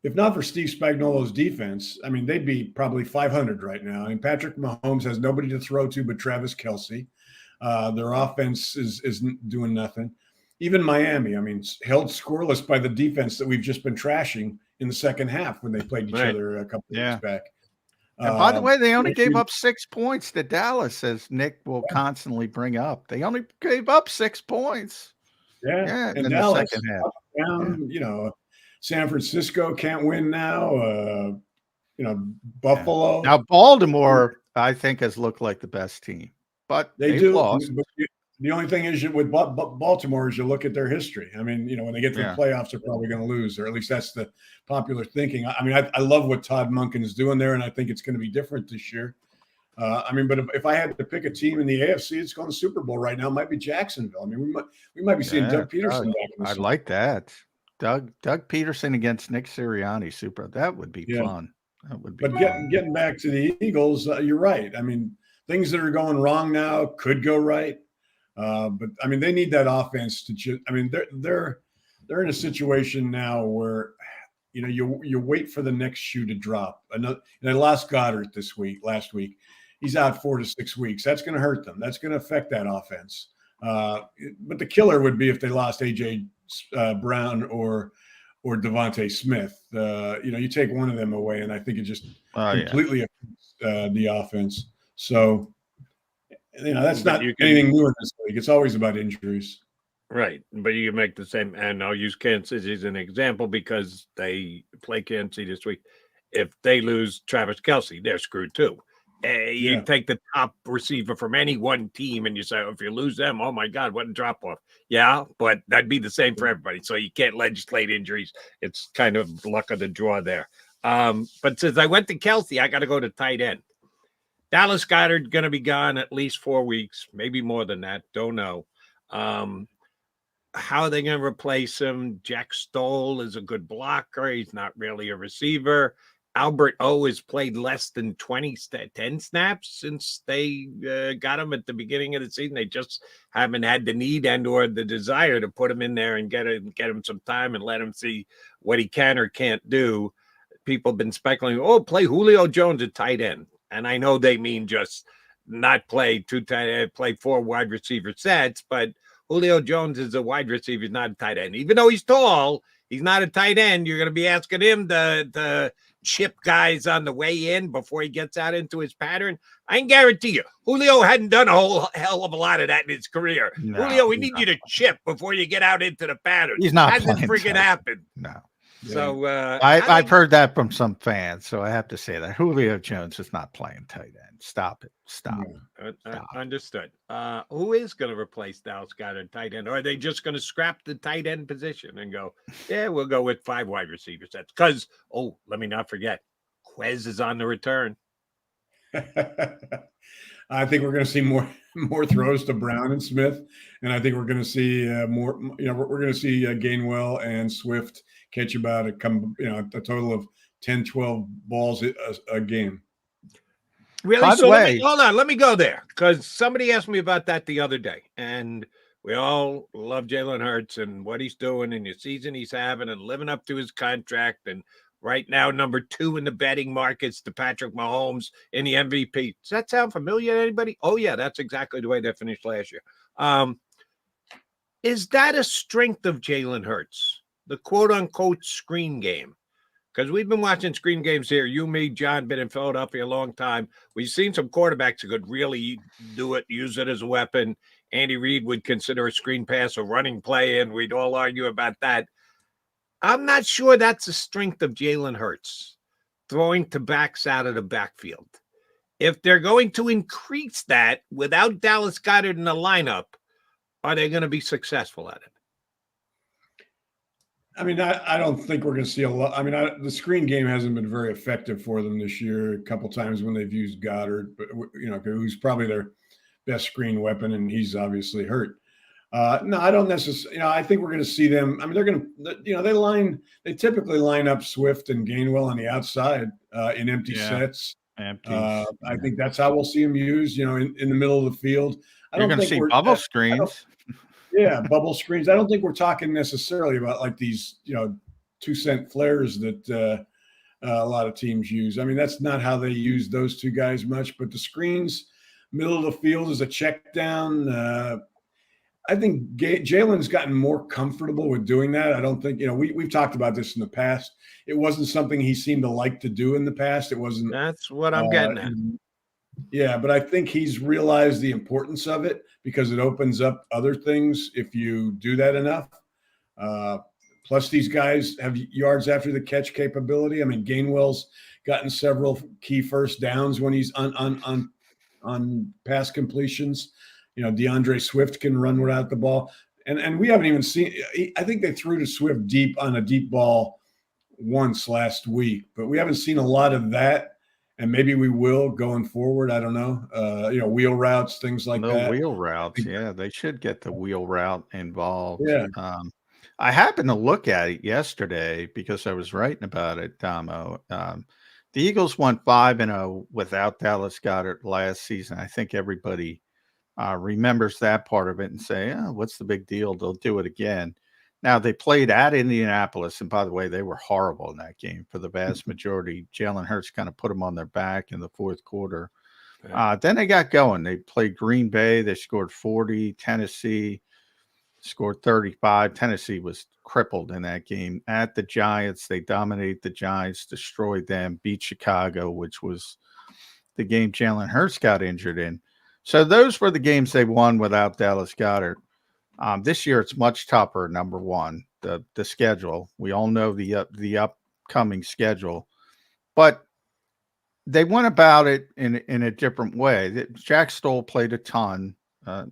if not for Steve Spagnuolo's defense, I mean, they'd be probably 500 right now. I mean, Patrick Mahomes has nobody to throw to but Travis Kelce. Their offense is doing nothing. Even Miami, I mean, held scoreless by the defense that we've just been trashing in the second half when they played each other a couple of weeks back. And by the way, they only gave up 6 points to Dallas, as Nick will constantly bring up. They only gave up 6 points. Yeah, in Dallas, the second half. Down, San Francisco can't win now. Buffalo. Now, Baltimore, I think, has looked like the best team, but they do. lost. The only thing is with Baltimore is you look at their history. I mean, when they get to the playoffs, they're probably going to lose, or at least that's the popular thinking. I mean, I love what Todd Monken is doing there, and I think it's going to be different this year. But if I had to pick a team in the AFC that's going to the Super Bowl right now, it might be Jacksonville. I mean, we might be seeing Doug Peterson back in the I'd like that. Doug Peterson against Nick Sirianni, that would be fun. That would be. But getting back to the Eagles, you're right. I mean, things that are going wrong now could go right. But I mean, they need that offense to. I mean, they're in a situation now where, you wait for the next shoe to drop. They lost Goddard last week. He's out 4 to 6 weeks. That's going to hurt them. That's going to affect that offense. But the killer would be if they lost AJ Brown or Devontae Smith. You take one of them away, and I think it just completely affects the offense. So. That's not anything new in this league. It's always about injuries. Right. But you can make the same, and I'll use Kansas City as an example because they play Kansas City this week. If they lose Travis Kelce, they're screwed too. You take the top receiver from any one team and you say, if you lose them, oh my God, what a drop off. Yeah, but that'd be the same for everybody. So you can't legislate injuries. It's kind of luck of the draw there. But since I went to Kelce, I got to go to tight end. Dallas Goedert going to be gone at least 4 weeks, maybe more than that. Don't know. How are they going to replace him? Jack Stoll is a good blocker. He's not really a receiver. Albert O has played less than 10 snaps since they got him at the beginning of the season. They just haven't had the need and or the desire to put him in there and get him some time and let him see what he can or can't do. People have been speculating, play Julio Jones at tight end. And I know they mean just not play play 4 wide receiver sets, but Julio Jones is a wide receiver. He's not a tight end. Even though he's tall, he's not a tight end. You're going to be asking him to chip guys on the way in before he gets out into his pattern. I can guarantee you, Julio hadn't done a whole hell of a lot of that in his career. No, Julio, we need you to chip before you get out into the pattern. He's not hasn't freaking happened. No. So I've heard that from some fans, so I have to say that Julio Jones is not playing tight end. Stop it. Stop. Understood. Who is going to replace Dallas Goedert tight end? Or are they just going to scrap the tight end position and go, we'll go with 5 wide receivers? That's because, let me not forget, Quez is on the return. I think we're going to see more throws to Brown and Smith, and I think we're going to see more. We're going to see Gainwell and Swift catch about a total of 10, 12 balls a game. Really? By the way, hold on. Let me go there because somebody asked me about that the other day, and we all love Jalen Hurts and what he's doing and the season he's having and living up to his contract and. Right now, number 2 in the betting markets to Patrick Mahomes in the MVP. Does that sound familiar to anybody? Oh, yeah, that's exactly the way they finished last year. Is that a strength of Jalen Hurts, the quote-unquote screen game? Because we've been watching screen games here. You, me, John, been in Philadelphia a long time. We've seen some quarterbacks who could really do it, use it as a weapon. Andy Reid would consider a screen pass a running play, and we'd all argue about that. I'm not sure that's a strength of Jalen Hurts, throwing to backs out of the backfield. If they're going to increase that without Dallas Goedert in the lineup, are they going to be successful at it? I mean, I don't think we're going to see a lot. I mean, the screen game hasn't been very effective for them this year. A couple times when they've used Goddard, but who's probably their best screen weapon, and he's obviously hurt. No, I don't necessarily. I think we're going to see them. I mean, they're going to. They typically line up Swift and Gainwell on the outside in empty sets. I think that's how we'll see them used. In the middle of the field. You're going to see bubble screens. Bubble screens. I don't think we're talking necessarily about like these 2-cent flares that a lot of teams use. I mean, that's not how they use those two guys much. But the screens, middle of the field is a check down. I think Jalen's gotten more comfortable with doing that. I don't think, we've talked about this in the past. It wasn't something he seemed to like to do in the past. It wasn't. That's what I'm getting at. Yeah, but I think he's realized the importance of it because it opens up other things if you do that enough. Plus, these guys have yards after the catch capability. I mean, Gainwell's gotten several key first downs when he's on pass completions. DeAndre Swift can run without the ball. And we haven't even seen – I think they threw to Swift deep on a deep ball once last week, but we haven't seen a lot of that. And maybe we will going forward. I don't know. Wheel routes, things like that. Wheel routes. Yeah, they should get the wheel route involved. Yeah. I happened to look at it yesterday because I was writing about it, Damo. The Eagles went 5-0 without Dallas Goedert last season. I think everybody remembers that part of it and say, oh, what's the big deal? They'll do it again. Now, they played at Indianapolis, and by the way, they were horrible in that game for the vast majority. Jalen Hurts kind of put them on their back in the fourth quarter. Then they got going. They played Green Bay. They scored 40. Tennessee scored 35. Tennessee was crippled in that game. At the Giants, they dominated the Giants, destroyed them, beat Chicago, which was the game Jalen Hurts got injured in. So those were the games they won without Dallas Goedert. This year, it's much tougher, number one, the schedule. We all know the upcoming schedule. But they went about it in a different way. Jack Stoll played a ton.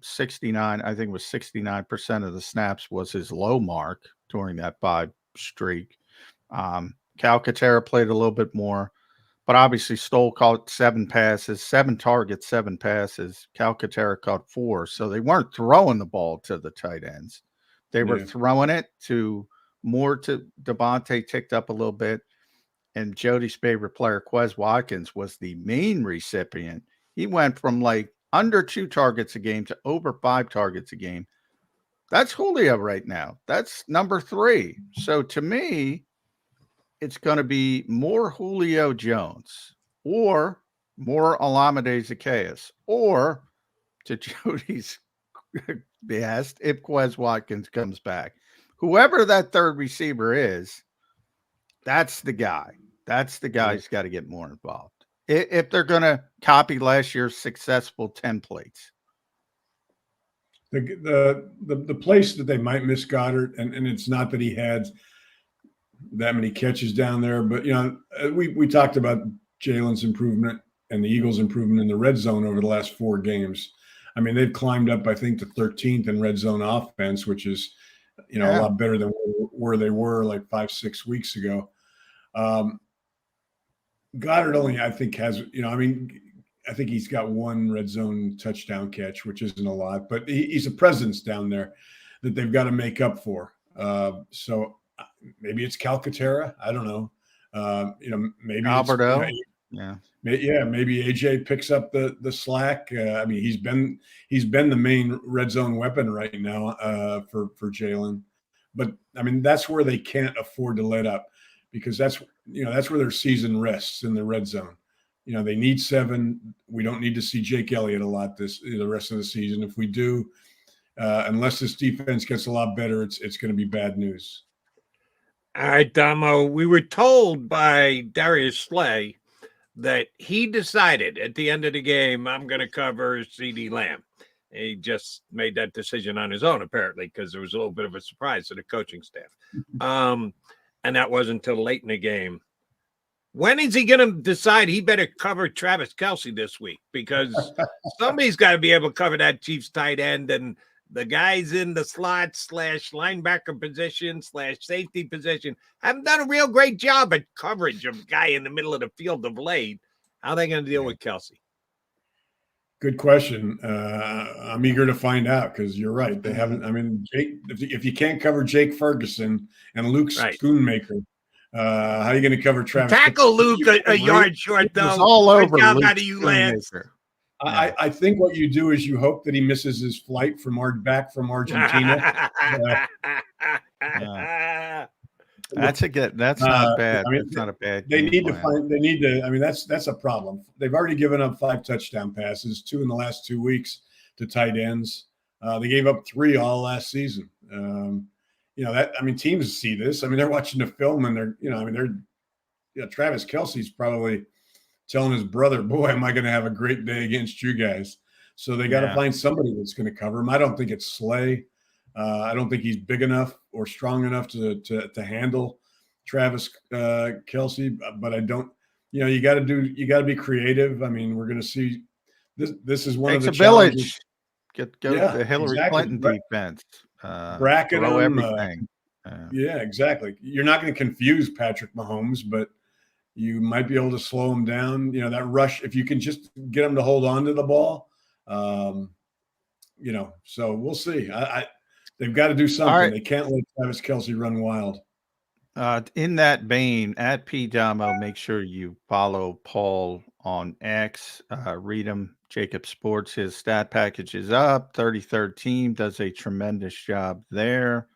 69, I think it was 69% of the snaps was his low mark during that 5 streak. Calcaterra played a little bit more. But obviously, Stoll caught 7 passes, 7 targets, 7 passes. Calcaterra caught 4. So they weren't throwing the ball to the tight ends. They were throwing it to Devontae ticked up a little bit. And Jody's favorite player, Quez Watkins, was the main recipient. He went from like under 2 targets a game to over 5 targets a game. That's Julio right now. That's number 3. So to me, it's going to be more Julio Jones or more Olamide Zaccheaus, or to Jody's behest, if Quez Watkins comes back. Whoever that third receiver is, that's the guy. That's the guy who's got to get more involved. If they're going to copy last year's successful templates. The place that they might miss Goddard, and it's not that he had that many catches down there, but we talked about Jalen's improvement and the Eagles' improvement in the red zone over the last 4 games. I mean, they've climbed up, I think, to 13th in red zone offense, which is a lot better than where they were like 5-6 weeks ago. Goddard only, I think, has I think he's got 1 red zone touchdown catch, which isn't a lot, but he's a presence down there that they've got to make up for. So maybe it's Calcaterra. I don't know. Maybe Alberto. Maybe AJ picks up the slack. He's been the main red zone weapon right now for Jalen. But that's where they can't afford to let up, because that's where their season rests, in the red zone. They need 7. We don't need to see Jake Elliott a lot the rest of the season. If we do, unless this defense gets a lot better, it's going to be bad news. All right, Damo, we were told by Darius Slay that he decided at the end of the game, I'm going to cover CeeDee Lamb. He just made that decision on his own, apparently, because there was a little bit of a surprise to the coaching staff. And that wasn't until late in the game. When is he going to decide he better cover Travis Kelce this week? Because somebody's got to be able to cover that Chiefs tight end, and the guys in the slot / linebacker position / safety position haven't done a real great job at coverage of a guy in the middle of the field of late. How are they going to deal with Kelce? Good question. I'm eager to find out, because you're right. They haven't. Jake, if you can't cover Jake Ferguson and Luke Schoonmaker, how are you going to cover Travis? Tackle Luke a yard short, though. It was all over. Good job out of you, Lance. I think what you do is you hope that he misses his flight back from Argentina. That's not bad. That's not a bad. They need to. That's a problem. They've already given up 5 touchdown passes, 2 in the last 2 weeks to tight ends. They gave up 3 all last season. Teams see this. They're watching the film, and Travis Kelce's probably telling his brother, boy, am I going to have a great day against you guys. So they got to find somebody that's going to cover him. I don't think it's Slay. I don't think he's big enough or strong enough to handle Travis Kelce, but I don't, you got to be creative. We're going to see this is one of the challenges. Go Yeah, the Hillary exactly. Clinton defense. Bracket Throw him. everything. Yeah, exactly. You're not going to confuse Patrick Mahomes, but you might be able to slow him down. That rush, if you can just get him to hold on to the ball, so we'll see. They've got to do something. right. They can't let Travis Kelce run wild. In that vein, at PDamo, make sure you follow Paul on X. Read him. JAKIB Sports, his stat package is up. 33rd team, does a tremendous job there.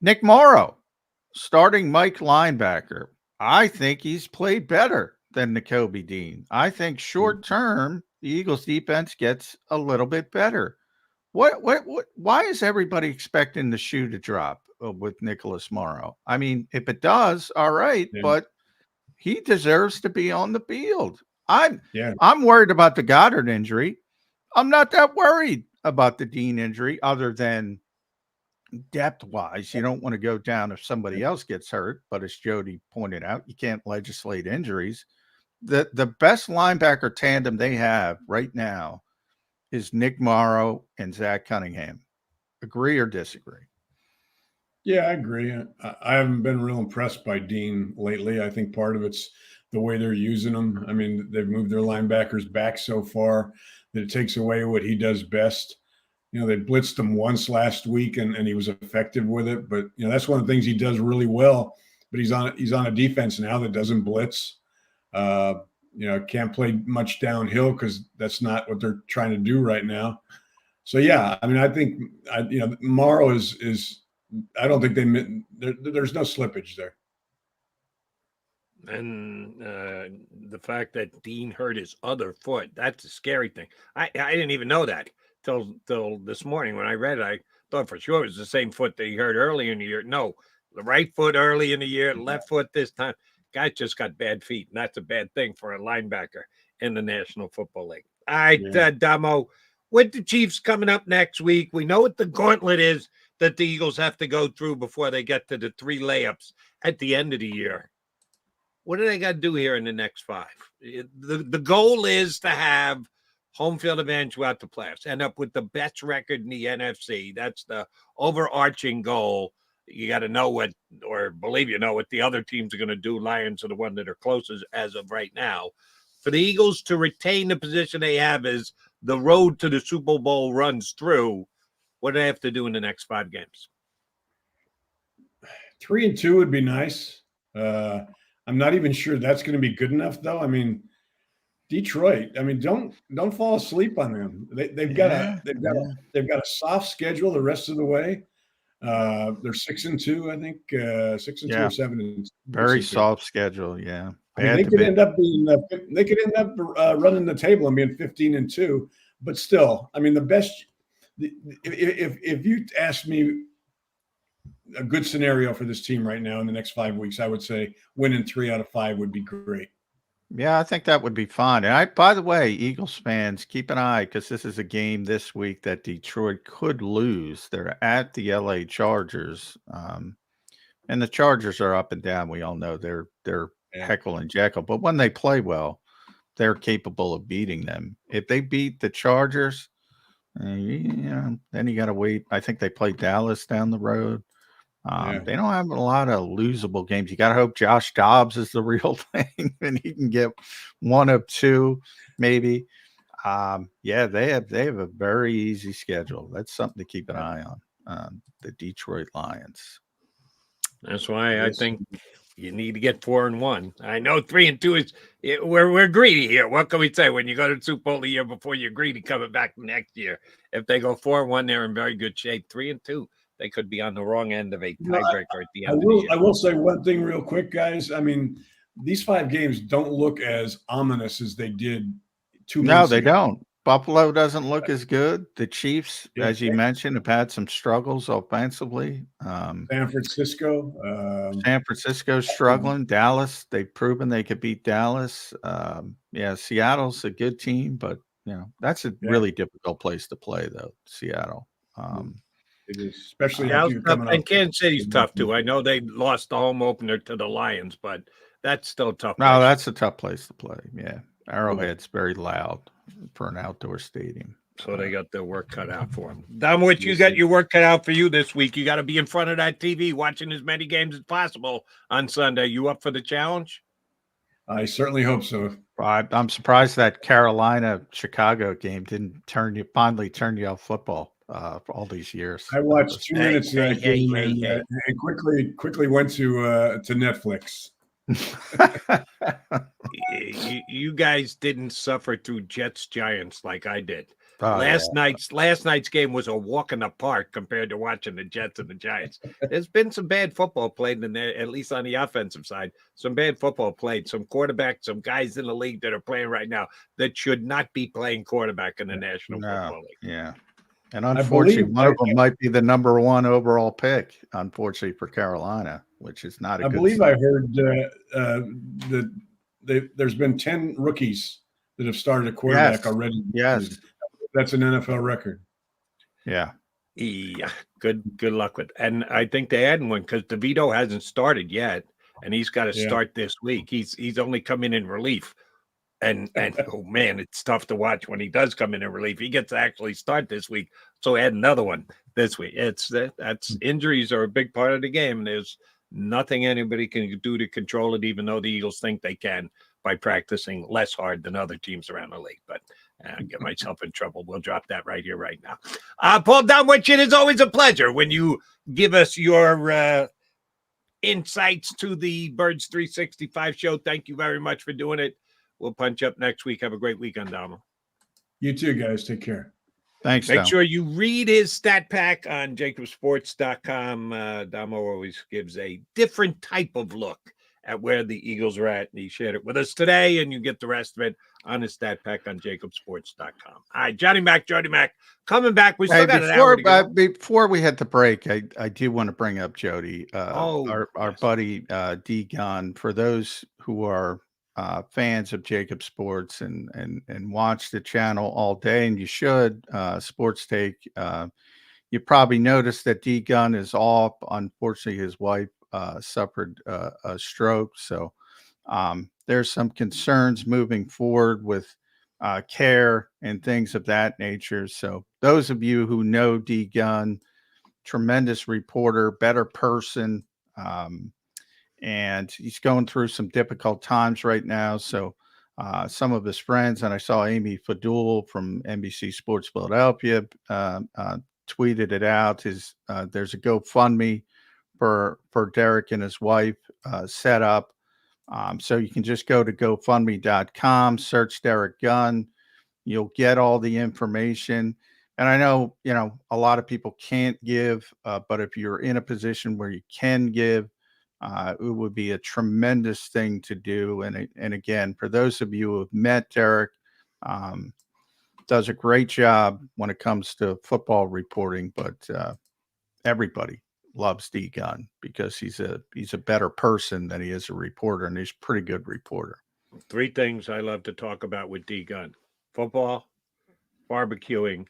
Nick Morrow, starting Mike linebacker. I think he's played better than Nakobe Dean. I think short term, the Eagles defense gets a little bit better. Why is everybody expecting the shoe to drop with Nicholas Morrow? I mean, if it does, all right, but he deserves to be on the field. I'm worried about the Goddard injury. I'm not that worried about the Dean injury, other than depth-wise. You don't want to go down if somebody else gets hurt, but as Jody pointed out, you can't legislate injuries. The best linebacker tandem they have right now is Nick Morrow and Zach Cunningham. Agree or disagree? Yeah, I agree. I haven't been real impressed by Dean lately. I think part of it's the way they're using him. I mean, they've moved their linebackers back so far that it takes away what he does best. They blitzed him once last week and he was effective with it. But, that's one of the things he does really well. But he's on a defense now that doesn't blitz. Can't play much downhill because that's not what they're trying to do right now. So, yeah, I mean, I think, Morrow is I don't think there's no slippage there. And the fact that Dean hurt his other foot, that's a scary thing. I didn't even know that till this morning when I read it. I thought for sure it was the same foot that he hurt early in the year. No, the right foot early in the year, left foot this time. Guy just got bad feet, and that's a bad thing for a linebacker in the National Football League. All right, Damo, with the Chiefs coming up next week, we know what the gauntlet is that the Eagles have to go through before they get to the 3 layups at the end of the year. What do they got to do here in the next 5? The goal is to have home field advantage throughout the playoffs, end up with the best record in the NFC. That's the overarching goal. You got to know what the other teams are going to do. Lions are the one that are closest as of right now. For the Eagles to retain the position they have as the road to the Super Bowl runs through, what do they have to do in the next 5 games? 3-2 would be nice. I'm not even sure that's going to be good enough, though. I mean, Detroit. I mean, don't fall asleep on them. They've got a soft schedule the rest of the way. They're 6-2, I think. 6-2 or 7. Very soft schedule. Yeah. I mean, they could end up running the table and being 15-2, but still, I mean, the best. If you ask me a good scenario for this team right now in the next 5 weeks, I would say winning 3 out of 5 would be great. Yeah, I think that would be fun. And by the way, Eagles fans, keep an eye, because this is a game this week that Detroit could lose. They're at the LA Chargers. And the Chargers are up and down. We all know they're Heckle and Jekyll. But when they play well, they're capable of beating them. If they beat the Chargers, then you got to wait. I think they play Dallas down the road. They don't have a lot of losable games. You got to hope Josh Dobbs is the real thing and he can get 1 of 2, maybe. They have a very easy schedule. That's something to keep an eye on. The Detroit Lions. That's why I think you need to get 4-1. I know 3-2 is we're greedy here. What can we say when you go to the Super Bowl the year before? You're greedy coming back next year. If they go 4-1, they're in very good shape. 3-2. They could be on the wrong end of a tiebreaker at the end of the year. I will say one thing real quick, guys. I mean, these 5 games don't look as ominous as they did 2 months ago. No, they don't. Buffalo doesn't look as good. The Chiefs, as you mentioned, have had some struggles offensively. San Francisco's struggling. Dallas, they've proven they could beat Dallas. Seattle's a good team, but that's a really difficult place to play, though. Seattle. It is, especially and Kansas City's tough too. I know they lost the home opener to the Lions, but that's still tough. No, that's a tough place to play. Yeah, Arrowhead's very loud. for an outdoor stadium. So they got their work cut out for them. Domowitz, you got your work cut out for you this week. You got to be in front of that TV watching as many games as possible on Sunday. You up for the challenge? I certainly hope so. I'm surprised that Carolina-Chicago game didn't finally turn you off football for all these years. I watched 2 minutes of that game and quickly went to Netflix. You guys didn't suffer through Jets Giants like I did. Oh, last night's game was a walk in the park compared to watching the Jets and the Giants. There's been some bad football played in there, at least on the offensive side. Some bad football played. Some quarterbacks, some guys in the league that are playing right now that should not be playing quarterback in the National Football League. Yeah. And unfortunately, one of them might be the number 1 overall pick, unfortunately, for Carolina, which is not a good believe I heard that there's been 10 rookies that have started a quarterback already. Yes. That's an NFL record. Yeah. Yeah. Good luck with it. And I think they had one because DeVito hasn't started yet, and he's got to start this week. He's only coming in relief. And oh man, it's tough to watch when he does come in relief. He gets to actually start this week. So add another one this week. That's injuries are a big part of the game. And there's nothing anybody can do to control it, even though the Eagles think they can by practicing less hard than other teams around the league. But I get myself in trouble. We'll drop that right here, right now. Paul Domowitz, it is always a pleasure when you give us your insights to the Birds 365 show. Thank you very much for doing it. We'll punch up next week. Have a great weekend, Damo. You too, guys. Take care. Thanks. Make sure you read his stat pack on JAKIBsports.com. Damo always gives a different type of look at where the Eagles are at, and he shared it with us today, and you get the rest of it on his stat pack on JAKIBsports.com. All right, Johnny Mac, coming back. We still got an hour to go. Before we hit the break, I do want to bring up Jody, our buddy D Gunn. For those who are fans of JAKIB Sports and watch the channel all day, and you should, Sports Take, you probably noticed that D Gunn is off. Unfortunately, his wife suffered a stroke, so there's some concerns moving forward with care and things of that nature. So those of you who know D Gunn, tremendous reporter, better person, and he's going through some difficult times right now. So some of his friends, and I saw Amy Fadul from NBC Sports Philadelphia tweeted it out. There's a GoFundMe for Derek and his wife set up. So you can just go to GoFundMe.com, search Derek Gunn. You'll get all the information. And I know, a lot of people can't give, but if you're in a position where you can give, it would be a tremendous thing to do. And again, for those of you who have met Derek, does a great job when it comes to football reporting, but everybody loves D Gunn because he's a better person than he is a reporter, and he's a pretty good reporter. 3 things I love to talk about with D Gunn: football, barbecuing,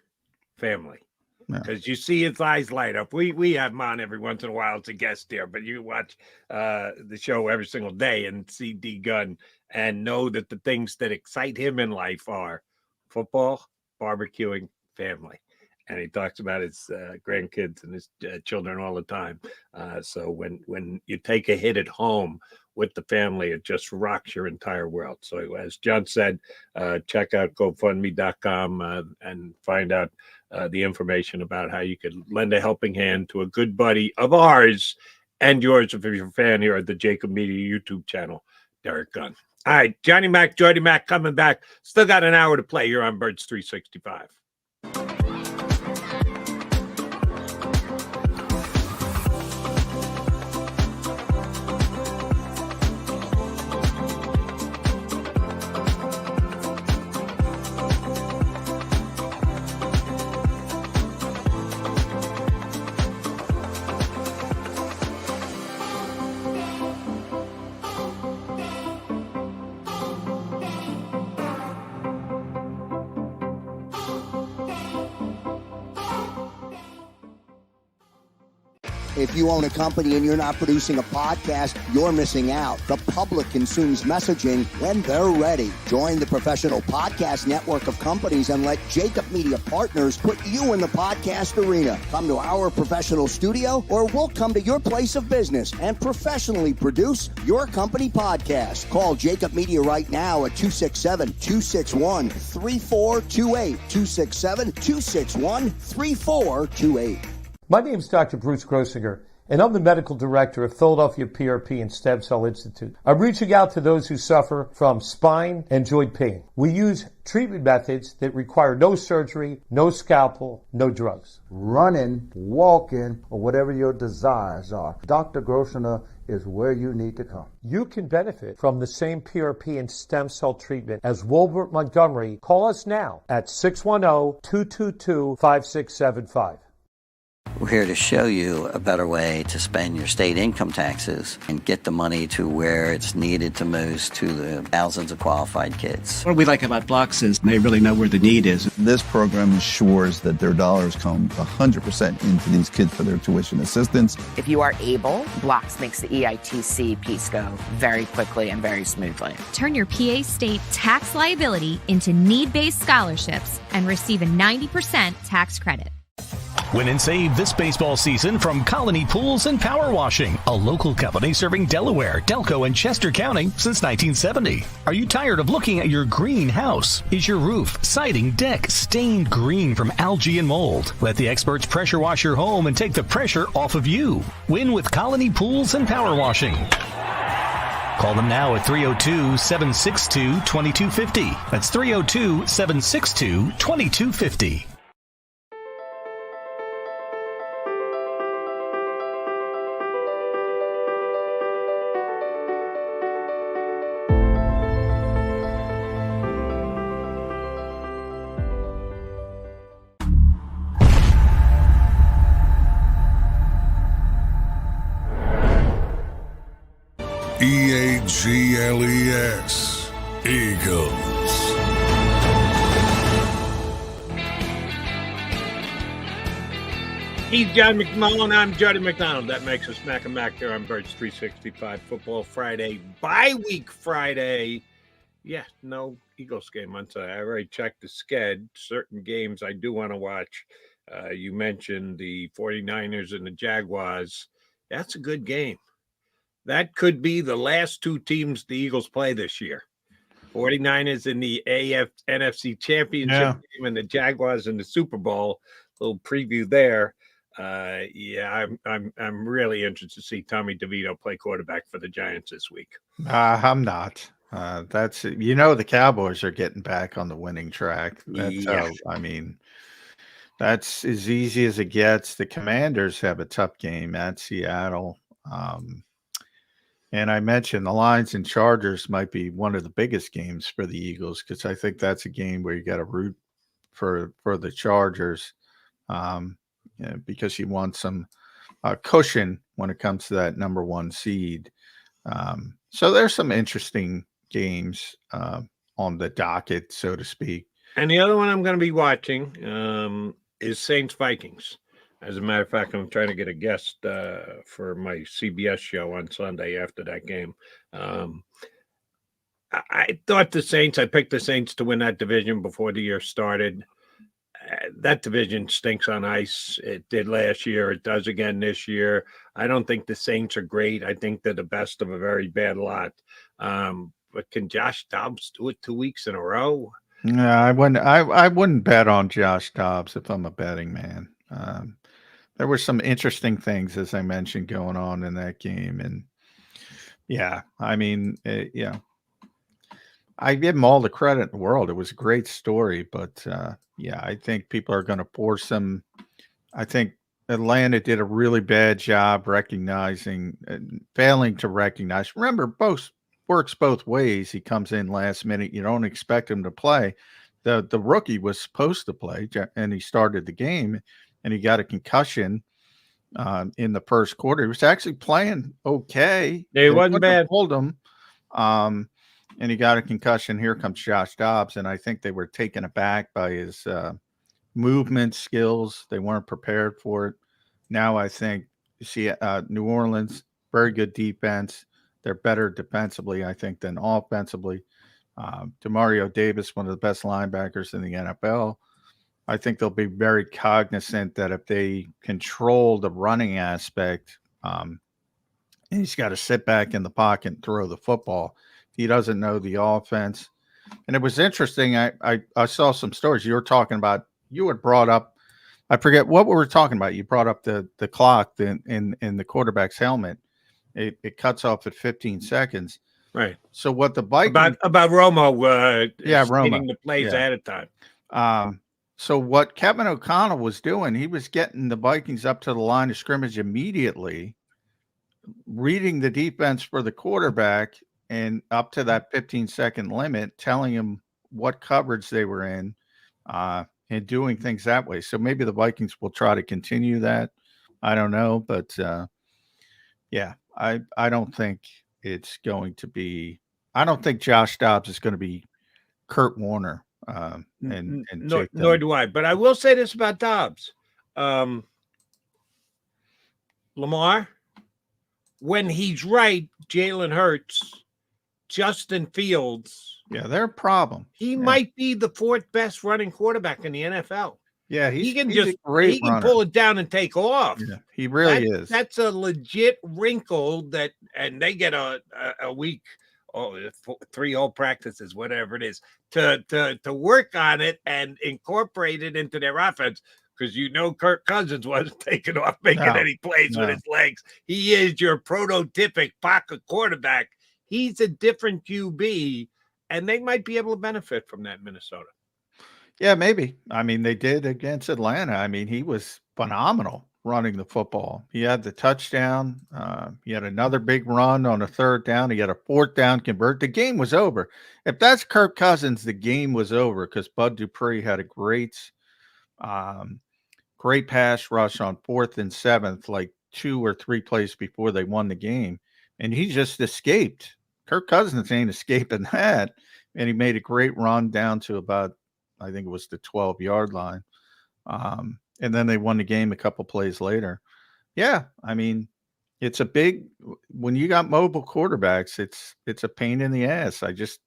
family. Because you see his eyes light up. We have him on every once in a while as a guest here, but you watch the show every single day and see D Gunn and know that the things that excite him in life are football, barbecuing, family. And he talks about his grandkids and his children all the time. So when you take a hit at home with the family, it just rocks your entire world. So as John said, check out GoFundMe.com and find out the information about how you could lend a helping hand to a good buddy of ours and yours if you're a fan here at the JAKIB Media YouTube channel, Derek Gunn. All right, Johnny Mac, Jody Mac coming back. Still got an hour to play here on Birds 365. If you own a company and you're not producing a podcast, you're missing out. The public consumes messaging when they're ready. Join the professional podcast network of companies and let JAKIB Media Partners put you in the podcast arena. Come to our professional studio, or we'll come to your place of business and professionally produce your company podcast. Call JAKIB Media right now at 267-261-3428. 267-261-3428. My name is Dr. Bruce Grossinger, and I'm the medical director of Philadelphia PRP and Stem Cell Institute. I'm reaching out to those who suffer from spine and joint pain. We use treatment methods that require no surgery, no scalpel, no drugs. Running, walking, or whatever your desires are, Dr. Grossinger is where you need to come. You can benefit from the same PRP and stem cell treatment as Wilbert Montgomery. Call us now at 610-222-5675. We're here to show you a better way to spend your state income taxes and get the money to where it's needed to most to the thousands of qualified kids. What we like about Blocks is they really know where the need is. This program ensures that their dollars come 100% into these kids for their tuition assistance. If you are able, Blocks makes the EITC piece go very quickly and very smoothly. Turn your PA state tax liability into need-based scholarships and receive a 90% tax credit. Win and save this baseball season from Colony Pools and Power Washing, a local company serving Delaware, Delco, and Chester County since 1970. Are you tired of looking at your green house? Is your roof, siding, deck stained green from algae and mold? Let the experts pressure wash your home and take the pressure off of you. Win with Colony Pools and Power Washing. Call them now at 302-762-2250. That's 302-762-2250. EAGLES, Eagles. He's John McMullen. I'm Jody McDonald. That makes us Mac and Mac here on Birds 365 Football Friday, bye-week Friday. Yeah, no Eagles game on Sunday. I already checked the sched. Certain games I do want to watch. You mentioned the 49ers and the Jaguars. That's a good game. That could be the last two teams the Eagles play this year. 49ers in the NFC Championship game and the Jaguars in the Super Bowl. A little preview there. I'm really interested to see Tommy DeVito play quarterback for the Giants this week. I'm not. The Cowboys are getting back on the winning track. That's as easy as it gets. The Commanders have a tough game at Seattle. And I mentioned the Lions and Chargers might be one of the biggest games for the Eagles, because I think that's a game where you got to root for the Chargers, because you want some cushion when it comes to that number one seed. So there's some interesting games on the docket, so to speak. And the other one I'm going to be watching is Saints-Vikings. As a matter of fact, I'm trying to get a guest for my CBS show on Sunday after that game. I thought I picked the Saints to win that division before the year started. That division stinks on ice. It did last year. It does again this year. I don't think the Saints are great. I think they're the best of a very bad lot. But can Josh Dobbs do it 2 weeks in a row? No, I wouldn't bet on Josh Dobbs if I'm a betting man. There were some interesting things, as I mentioned, going on in that game. And I give him all the credit in the world. It was a great story, but I think people are going to pour some. I think Atlanta did a really bad job failing to recognize. Remember, both works both ways. He comes in last minute. You don't expect him to play. The rookie was supposed to play, and he started the game. And he got a concussion in the first quarter. He was actually playing okay. It wasn't bad. Hold him, and he got a concussion. Here comes Josh Dobbs, and I think they were taken aback by his movement skills. They weren't prepared for it. Now I think You see New Orleans, very good defense. They're better defensively, I think, than offensively. Demario Davis, one of the best linebackers in the NFL. I think they'll be very cognizant that if they control the running aspect, he's got to sit back in the pocket and throw the football. He doesn't know the offense. And it was interesting. I saw some stories you were talking about. You had brought up, I forget what we were talking about. You brought up the clock in the quarterback's helmet. It cuts off at 15 seconds. Right. So what the Vikings about Romo, Romo, the plays ahead of time. So what Kevin O'Connell was doing, he was getting the Vikings up to the line of scrimmage immediately, reading the defense for the quarterback and up to that 15-second limit, telling him what coverage they were in, and doing things that way. So maybe the Vikings will try to continue that. I don't know, but yeah, I don't think it's going to be. I don't think Josh Dobbs is going to be Kurt Warner. Nor do I. But I will say this about Dobbs. Lamar, when he's right, Jalen Hurts, Justin Fields. Yeah, they're a problem. He might be the fourth best running quarterback in the NFL. Yeah, he can runner. pull it down and take off. Yeah, he really is. That's a legit wrinkle and they get a week, 3 whole practices, whatever it is, to work on it and incorporate it into their offense. Because Kirk Cousins wasn't taking off making any plays with his legs. He is your prototypic pocket quarterback. He's a different QB, and they might be able to benefit from that in Minnesota. Yeah, maybe. I mean, they did against Atlanta. I mean, he was phenomenal running the football. He had the touchdown. He had another big run on a 3rd down. He had a 4th down convert. The game was over. If that's Kirk Cousins, the game was over because Bud Dupree had a great pass rush on 4th and 7th, like 2 or 3 plays before they won the game. And he just escaped. Kirk Cousins ain't escaping that. And he made a great run down to about, I think it was the 12-yard line. And then they won the game a couple plays later. Yeah, I mean, it's a big – when you got mobile quarterbacks, it's a pain in the ass. I just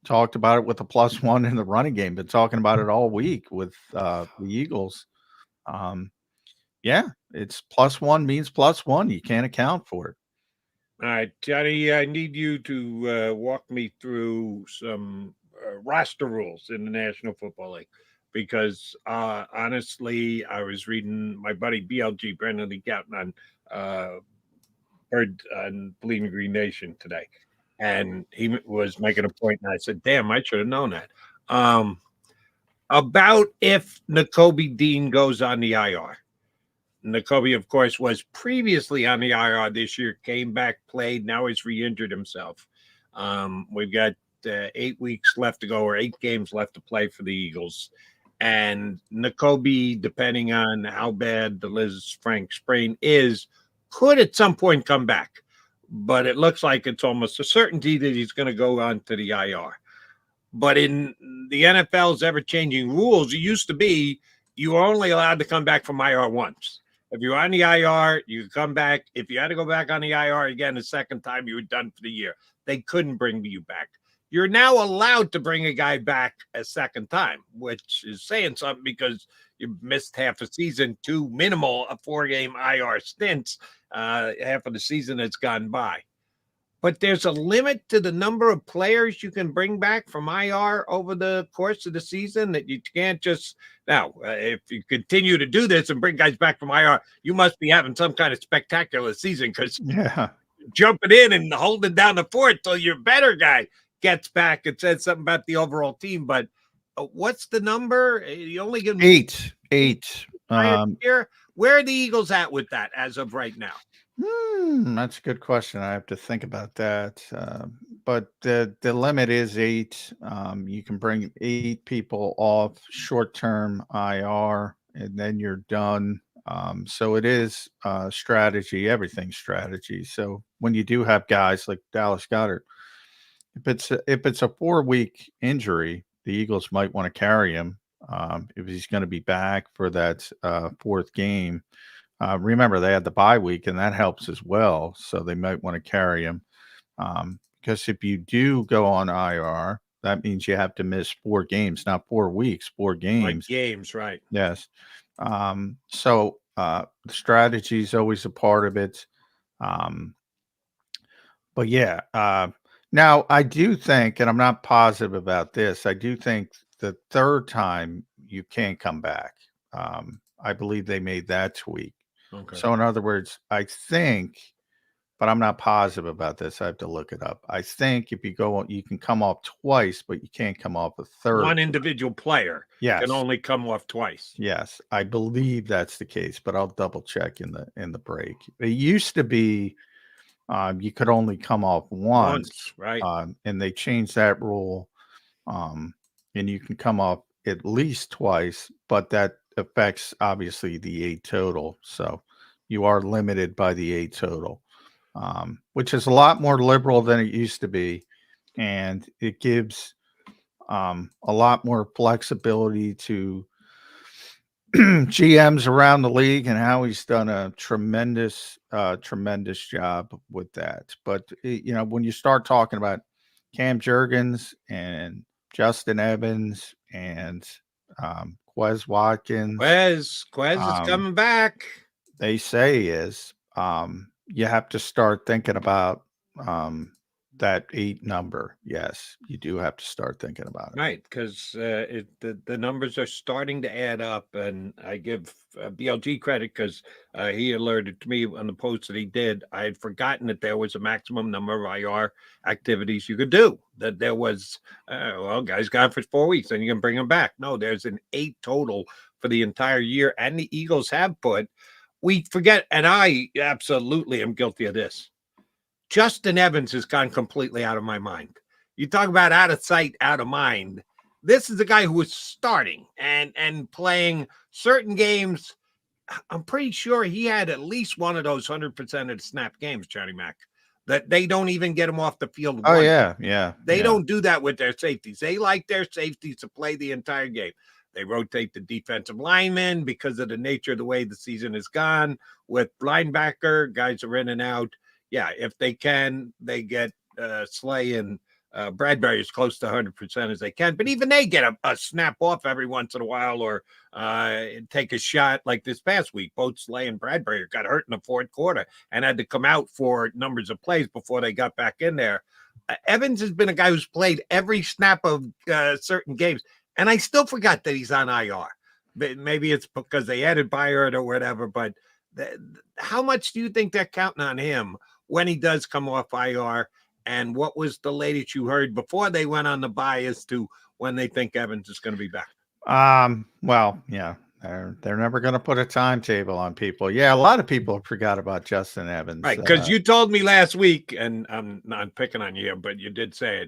talked about it with the +1 in the running game. Been talking about it all week with the Eagles. Yeah, it's +1 means +1. You can't account for it. All right, Johnny, I need you to walk me through some roster rules in the National Football League because, honestly, I was reading my buddy BLG, Brendan Lee Gouton, on Bleeding Green Nation today, and he was making a point, and I said, damn, I should have known that. About if Nakobe Dean goes on the IR. Nakobe, of course, was previously on the IR this year, came back, played, now he's re-injured himself. We've got 8 weeks left to go or 8 games left to play for the Eagles. And Nakobe, depending on how bad the Liz Frank sprain is, could at some point come back. But it looks like it's almost a certainty that he's going to go on to the IR. But in the NFL's ever-changing rules, it used to be you were only allowed to come back from IR once. If you're on the IR, you could come back. If you had to go back on the IR again a second time, you were done for the year. They couldn't bring you back. You're now allowed to bring a guy back a second time, which is saying something because you missed half a season, 2 minimal 4-game IR stints, half of the season that's gone by. But there's a limit to the number of players you can bring back from IR over the course of the season that you can't just now. If you continue to do this and bring guys back from IR, you must be having some kind of spectacular season because jumping in and holding down the fort till your better guy gets back and says something about the overall team. But what's the number? You only give them 8. Where are the Eagles at with that as of right now? That's a good question. I have to think about that. But the limit is 8. You can bring 8 people off short-term IR, and then you're done. So it is strategy. Everything's strategy. So when you do have guys like Dallas Goedert, if it's a 4-week injury, the Eagles might want to carry him if he's going to be back for that 4th game. Remember, they had the bye week, and that helps as well. So they might want to carry him. Because if you do go on IR, that means you have to miss 4 games, not 4 weeks, 4 games. Like games, right? Yes. So the strategy is always a part of it. But yeah, now I do think, and I'm not positive about this, I do think the third time you can't come back. I believe they made that tweak. Okay. So in other words, I think, but I'm not positive about this. I have to look it up. I think if you go on, you can come off twice, but you can't come off a third. One individual player can only come off twice. Yes, I believe that's the case, but I'll double check in the break. It used to be you could only come off once, right? And they changed that rule, and you can come off at least twice, but that affects obviously the 8 total. So you are limited by the 8 total, which is a lot more liberal than it used to be, and it gives a lot more flexibility to GMs around the league, and Howie's done a tremendous job with that. But when you start talking about Cam Jurgens and Justin Evans and Quez Watkins, Quez is coming back. They say is you have to start thinking about that 8 number. Yes, you do have to start thinking about it. Right, because the numbers are starting to add up, and I give BLG credit because he alerted to me on the post that he did. I had forgotten that there was a maximum number of IR activities you could do. That there was, guys gone for 4 weeks, and you can bring them back. No, there's an 8 total for the entire year, and the Eagles have put. We forget, and I absolutely am guilty of this. Justin Evans has gone completely out of my mind. You talk about out of sight, out of mind. This is a guy who was starting and playing certain games. I'm pretty sure he had at least one of those 100% of the snap games, Johnny Mac, that they don't even get him off the field. Oh, yeah. They don't do that with their safeties. They like their safeties to play the entire game. They rotate the defensive linemen because of the nature of the way the season has gone. With linebacker, guys are in and out. Yeah, if they can, they get Slay and Bradbury as close to 100% as they can. But even they get a snap off every once in a while, or take a shot like this past week. Both Slay and Bradbury got hurt in the 4th quarter and had to come out for numbers of plays before they got back in there. Evans has been a guy who's played every snap of certain games. And I still forgot that he's on IR. Maybe it's because they added Byard or whatever. But how much do you think they're counting on him when he does come off IR? And what was the latest you heard before they went on the bye as to when they think Evans is going to be back? Well, yeah, they're never going to put a timetable on people. Yeah, a lot of people forgot about Justin Evans. Right, because you told me last week, and I'm not picking on you, but you did say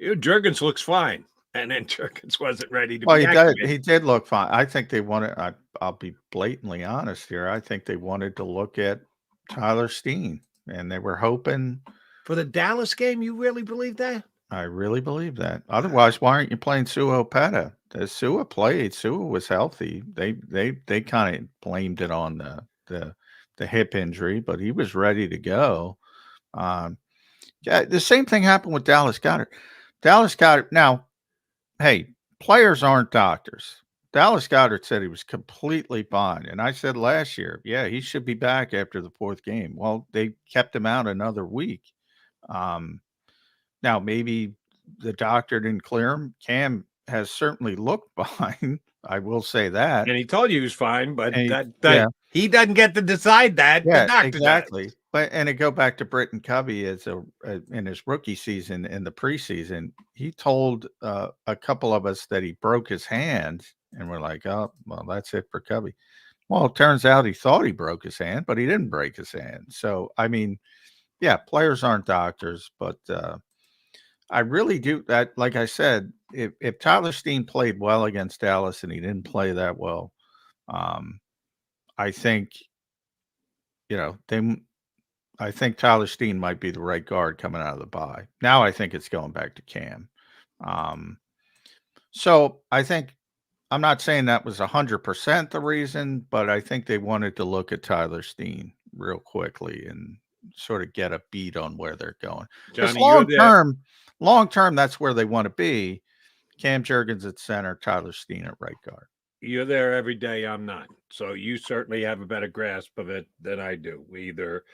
it. Jurgens looks fine. And then Jurgens wasn't ready to be activated. He did look fine. I think they wanted, I'll be blatantly honest here. I think they wanted to look at Tyler Steen, and they were hoping. For the Dallas game, you really believe that? I really believe that. Otherwise, why aren't you playing Sua Opeta? Sua played. Sua was healthy. They kind of blamed it on the hip injury, but he was ready to go. Yeah, the same thing happened with Dallas Goedert. Dallas Goedert, now, hey, players aren't doctors. Dallas Goedert said he was completely fine. And I said last year, yeah, he should be back after the 4th game. Well, they kept him out another week. Now, maybe the doctor didn't clear him. Cam has certainly looked fine. I will say that. And he told you he was fine, but he doesn't get to decide that. Yeah, the doctor exactly. does. And to go back to Britton Covey in his rookie season, in the preseason, he told a couple of us that he broke his hand, and we're like, oh, well, that's it for Covey. Well, it turns out he thought he broke his hand, but he didn't break his hand. So, I mean, yeah, players aren't doctors, but I really do that. Like I said, if Tyler Steen played well against Dallas and he didn't play that well, I think, I think Tyler Steen might be the right guard coming out of the bye. Now I think it's going back to Cam. So I think I'm not saying that was 100% the reason, but I think they wanted to look at Tyler Steen real quickly and sort of get a beat on where they're going. Because Johnny, you're there. long term, that's where they want to be. Cam Jurgens at center, Tyler Steen at right guard. You're there every day. I'm not. So you certainly have a better grasp of it than I do. Either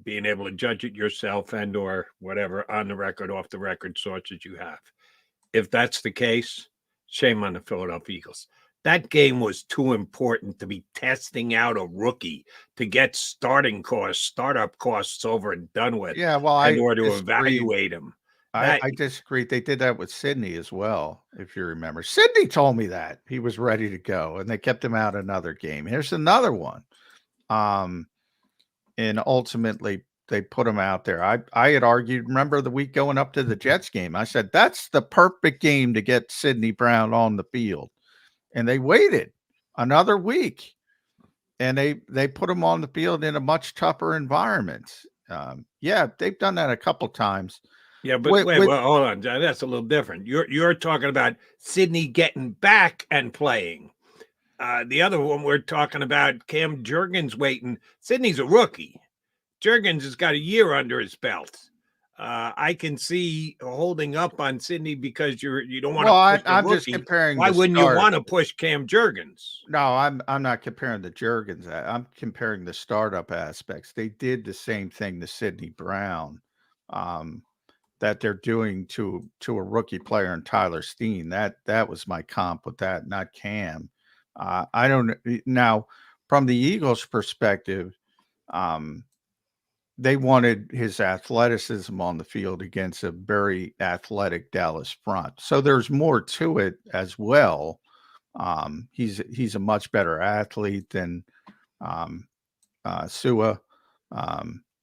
being able to judge it yourself and or whatever on the record, off the record sources you have. If that's the case, shame on the Philadelphia Eagles. That game was too important to be testing out a rookie to get startup costs over and done with. Yeah, well, in order to evaluate him. I disagree. They did that with Sidney as well, if you remember. Sidney told me that he was ready to go, and they kept him out another game. Here's another one. And ultimately, they put him out there. I had argued, remember the week going up to the Jets game, I said, that's the perfect game to get Sidney Brown on the field. And they waited another week, and they put him on the field in a much tougher environment. Yeah, they've done that a couple times. Yeah, but wait, well, hold on, John. That's a little different. You're talking about Sidney getting back and playing. The other one we're talking about, Cam Jurgens waiting. Sidney's a rookie. Jurgens has got a year under his belt. I can see holding up on Sidney because you don't want to. Well, push I'm rookie. just comparing. Why wouldn't you want to push Cam Jurgens? No, I'm not comparing the Jurgens. I'm comparing the startup aspects. They did the same thing to Sidney Brown. That they're doing to a rookie player in Tyler Steen. That was my comp with that, not Cam. I don't now from the Eagles' perspective, they wanted his athleticism on the field against a very athletic Dallas front. So there's more to it as well. He's a much better athlete than Sua.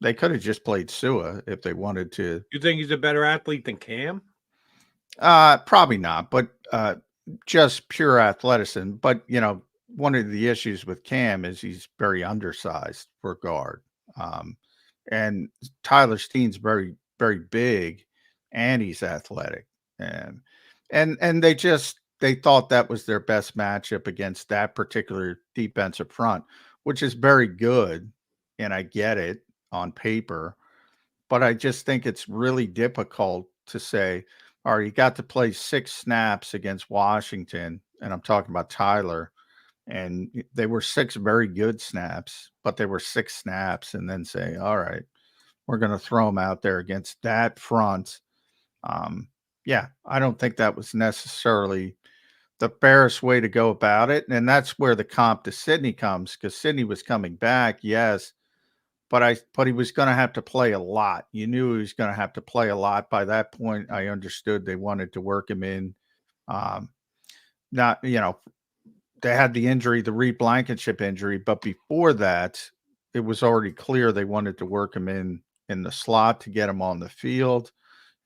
They could have just played Sua if they wanted to. You think he's a better athlete than Cam? Probably not, but just pure athleticism. But, one of the issues with Cam is he's very undersized for guard. And Tyler Steen's very, very big, and he's athletic. And they thought that was their best matchup against that particular defensive front, which is very good. And I get it on paper, but I just think it's really difficult to say, all right, you got to play 6 snaps against Washington, and I'm talking about Tyler, and they were 6 very good snaps, but they were 6 snaps, and then say, all right, we're going to throw them out there against that front. Yeah, I don't think that was necessarily the fairest way to go about it, and that's where the comp to Sidney comes, because Sidney was coming back, yes, but he was going to have to play a lot. You knew he was going to have to play a lot. By that point, I understood they wanted to work him in. They had the injury, the Reed Blankenship injury, but before that, it was already clear they wanted to work him in the slot to get him on the field,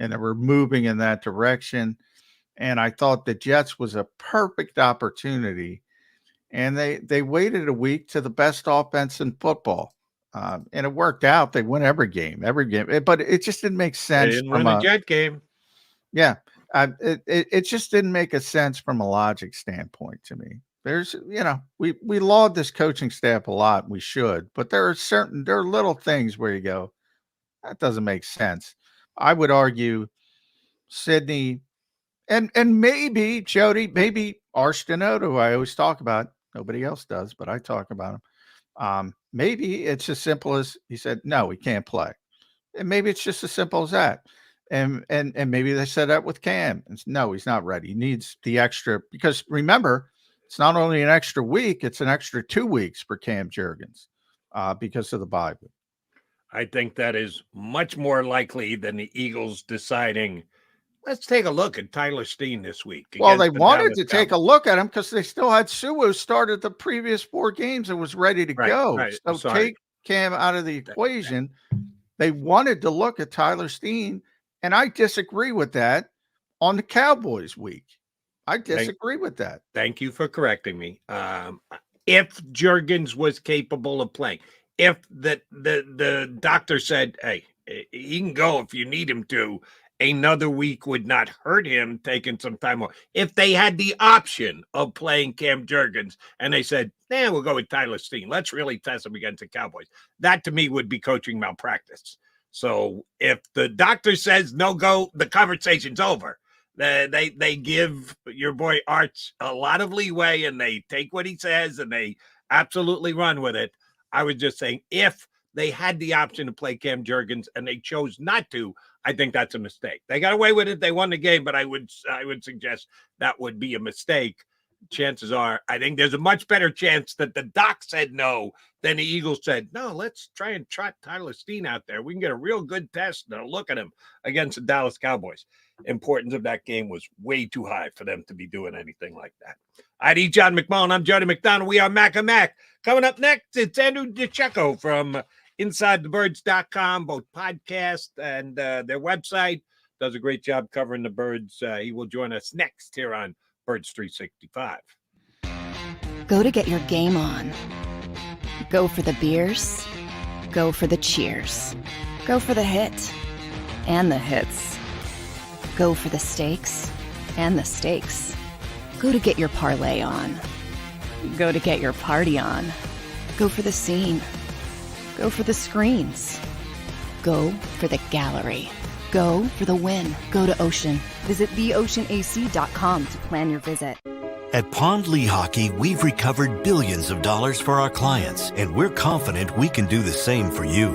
and they were moving in that direction. And I thought the Jets was a perfect opportunity, and they waited a week to the best offense in football. And it worked out. They win every game, but it just didn't make sense. They didn't win a Jet game. Yeah. It just didn't make a sense from a logic standpoint to me. There's, we laud this coaching staff a lot. We should, but there are little things where you go, that doesn't make sense. I would argue Sidney and maybe Jody, maybe Arstenoto, who I always talk about. Nobody else does, but I talk about him. Maybe it's as simple as he said, no, he can't play. And maybe it's just as simple as that. And maybe they said that with Cam. No, he's not ready. He needs the extra, because remember, it's not only an extra week, it's an extra 2 weeks for Cam Jurgens because of the bye week. I think that is much more likely than the Eagles deciding, let's take a look at Tyler Steen this week. Well, they wanted to take a look at him because they still had Sua started the previous 4 games and was ready to go. Right. So take Cam out of the equation. They wanted to look at Tyler Steen, and I disagree with that on the Cowboys week. I disagree with that. Thank you for correcting me. If Jurgens was capable of playing, if the doctor said, hey, he can go if you need him to, another week would not hurt him taking some time off. If they had the option of playing Cam Jurgens and they said, we'll go with Tyler Steen, let's really test him against the Cowboys, that to me would be coaching malpractice. So if the doctor says no go, the conversation's over. They give your boy Arch a lot of leeway, and they take what he says and they absolutely run with it. I was just saying, if they had the option to play Cam Jurgens and they chose not to, I think that's a mistake. They got away with it. They won the game, but I would suggest that would be a mistake. Chances are, I think there's a much better chance that the doc said no than the Eagles said, no, let's try and trot Tyler Steen out there. We can get a real good test and a look at him against the Dallas Cowboys. Importance of that game was way too high for them to be doing anything like that. ID John McMullen. I'm Jody McDonald. We are Mac and Mac. Coming up next, it's Andrew DeCecco from InsideTheBirds.com, both podcast and their website. Does a great job covering the Birds. He will join us next here on Birds 365. Go to get your game on. Go for the beers. Go for the cheers. Go for the hit and the hits. Go for the stakes and the stakes. Go to get your parlay on. Go to get your party on. Go for the scene. Go for the screens. Go for the gallery. Go for the win. Go to Ocean. Visit theoceanac.com to plan your visit. At Pond Lehocky, we've recovered billions of dollars for our clients, and we're confident we can do the same for you.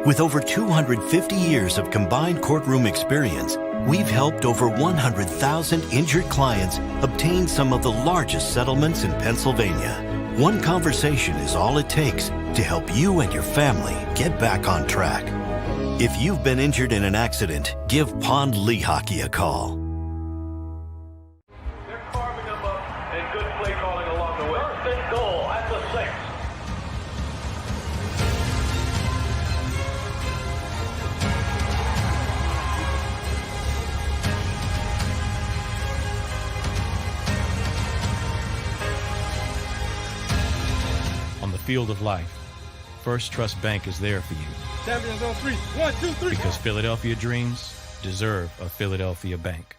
With over 250 years of combined courtroom experience, we've helped over 100,000 injured clients obtain some of the largest settlements in Pennsylvania. One conversation is all it takes to help you and your family get back on track. If you've been injured in an accident, give Pond Lehocky a call. Field of life, First Trust Bank is there for you. Champions on 3. 1, 2, 3. Because Philadelphia dreams deserve a Philadelphia bank.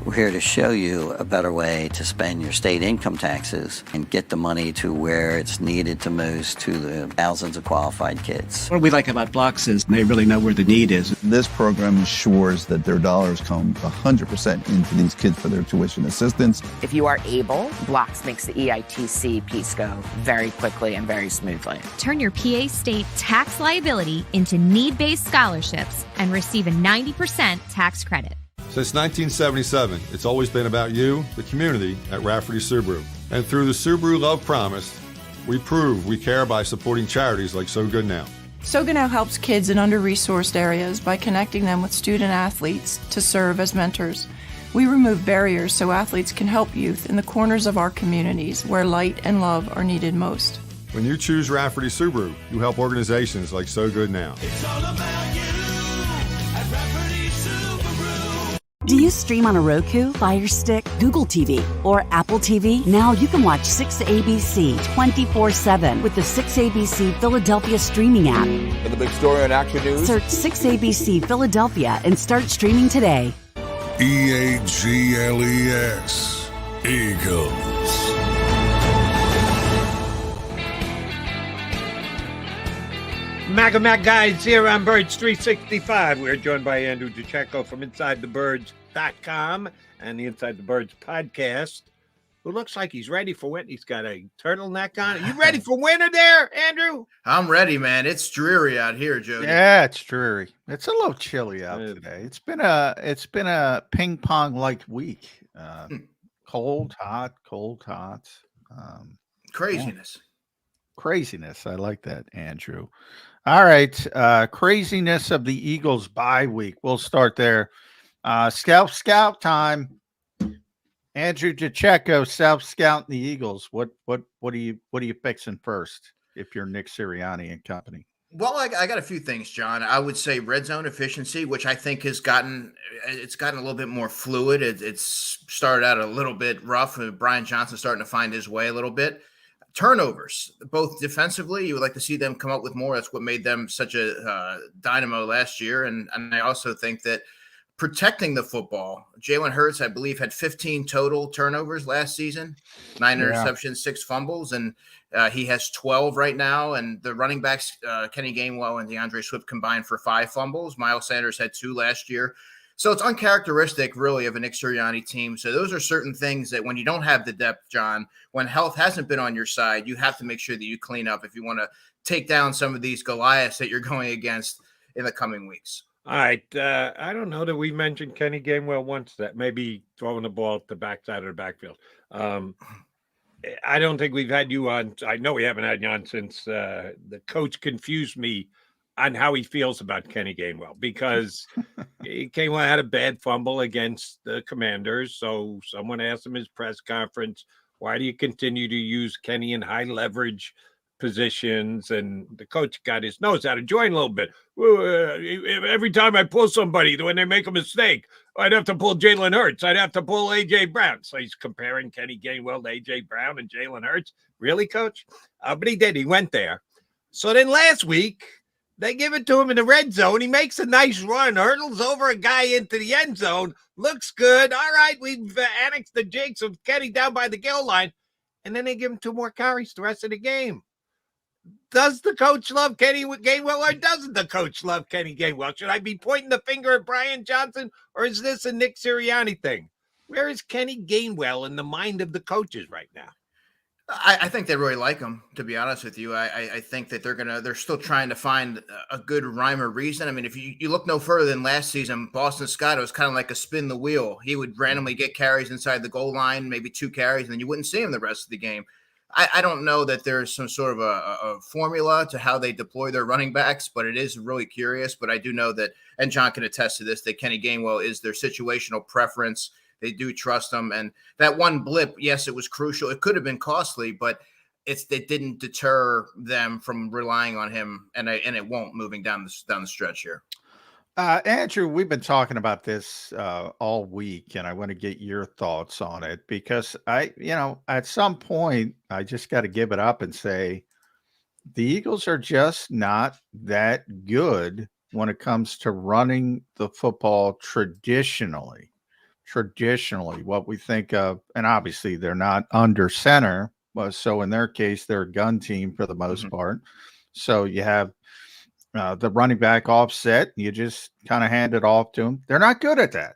We're here to show you a better way to spend your state income taxes and get the money to where it's needed to most to the thousands of qualified kids. What we like about Blocks is they really know where the need is. This program ensures that their dollars come 100% into these kids for their tuition assistance. If you are able, Blocks makes the EITC piece go very quickly and very smoothly. Turn your PA state tax liability into need-based scholarships and receive a 90% tax credit. Since 1977, it's always been about you, the community, at Rafferty Subaru. And through the Subaru Love Promise, we prove we care by supporting charities like So Good Now. So Good Now helps kids in under-resourced areas by connecting them with student athletes to serve as mentors. We remove barriers so athletes can help youth in the corners of our communities where light and love are needed most. When you choose Rafferty Subaru, you help organizations like So Good Now. It's all about you at Rafferty Subaru. Do you stream on a Roku, Fire Stick, Google TV, or Apple TV? Now you can watch 6ABC 24/7 with the 6ABC Philadelphia streaming app. For the big story on Action News, Search 6ABC Philadelphia and start streaming today. EAGLES. Eagles. Mac and Mac guys here on Birds 365. We're joined by Andrew DeCecco from InsideTheBirds.com and the Inside the Birds podcast, who looks like he's ready for winter. He's got a turtleneck on. Are you ready for winter there, Andrew? I'm ready, man. It's dreary out here, Jody. Yeah, it's dreary. It's a little chilly out today. It's been a ping pong like week. Cold, hot, cold, hot. Craziness. Yeah. Craziness. I like that, Andrew. All right. Craziness of the Eagles bye week. We'll start there. Scout time. Andrew DeCecco, South Scout and the Eagles. What are you fixing first if you're Nick Sirianni and company? Well, I got a few things, John. I would say red zone efficiency, which I think has gotten a little bit more fluid. It's started out a little bit rough. Brian Johnson starting to find his way a little bit. Turnovers, both defensively, you would like to see them come up with more. That's what made them such a dynamo last year. And I also think that protecting the football, Jalen Hurts, I believe, had 15 total turnovers last season, 9 interceptions, 6 fumbles, and he has 12 right now. And the running backs, Kenny Gainwell and DeAndre Swift, combined for 5 fumbles. Miles Sanders had 2 last year. So it's uncharacteristic, really, of a Nick Sirianni team. So those are certain things that when you don't have the depth, John, when health hasn't been on your side, you have to make sure that you clean up if you want to take down some of these Goliaths that you're going against in the coming weeks. All right. I don't know that we mentioned Kenny Gainwell once, that maybe throwing the ball at the backside of the backfield. I don't think we've had you on. I know we haven't had you on since the coach confused me on how he feels about Kenny Gainwell, because Gainwell had a bad fumble against the Commanders. So someone asked him his press conference, why do you continue to use Kenny in high leverage positions? And the coach got his nose out of joint a little bit. Every time I pull somebody, when they make a mistake, I'd have to pull Jalen Hurts. I'd have to pull A.J. Brown. So he's comparing Kenny Gainwell to A.J. Brown and Jalen Hurts. Really, coach? But he did. He went there. So then last week, they give it to him in the red zone. He makes a nice run, hurdles over a guy into the end zone. Looks good. All right, we've annexed the jigs of Kenny down by the goal line. And then they give him 2 more carries the rest of the game. Does the coach love Kenny Gainwell, or doesn't the coach love Kenny Gainwell? Should I be pointing the finger at Brian Johnson, or is this a Nick Sirianni thing? Where is Kenny Gainwell in the mind of the coaches right now? I think they really like him, to be honest with you. I think that they're still trying to find a good rhyme or reason. I mean, if you look no further than last season, Boston Scott, it was kind of like a spin the wheel. He would randomly get carries inside the goal line, maybe 2 carries, and then you wouldn't see him the rest of the game. I don't know that there's some sort of a formula to how they deploy their running backs, but it is really curious. But I do know that, and John can attest to this, that Kenny Gainwell is their situational preference. They do trust him. And that one blip, yes, it was crucial. It could have been costly, but it didn't deter them from relying on him, and it won't moving down the stretch here. Andrew, we've been talking about this all week, and I want to get your thoughts on it, because at some point, I just got to give it up and say the Eagles are just not that good when it comes to running the football traditionally, what we think of. And obviously they're not under center. So in their case, they're a gun team for the most part. So you have the running back offset. You just kind of hand it off to them. They're not good at that.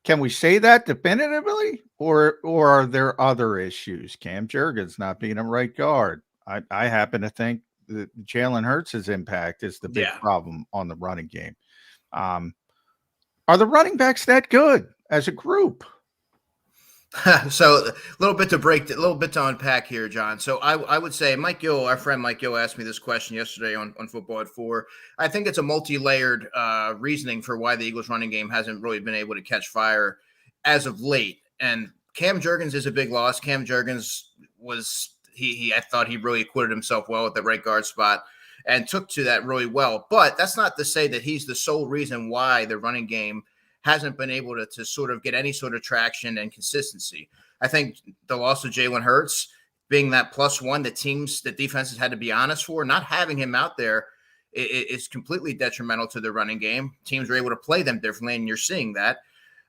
Can we say that definitively, or are there other issues? Cam Jurgens not being a right guard. I happen to think that Jalen Hurts' impact is the big problem on the running game. Are the running backs that good as a group? So a little bit to unpack here, John. So I would say Mike Gill, our friend Mike Gill, asked me this question yesterday on Football at 4. I think it's a multi-layered reasoning for why the Eagles running game hasn't really been able to catch fire as of late. And Cam Jurgens is a big loss. Cam Jurgens I thought he really acquitted himself well at the right guard spot and took to that really well. But that's not to say that he's the sole reason why the running game hasn't been able to sort of get any sort of traction and consistency. I think the loss of Jalen Hurts being that +1 that defenses had to be honest for, not having him out there is completely detrimental to the running game. Teams are able to play them differently, and you're seeing that.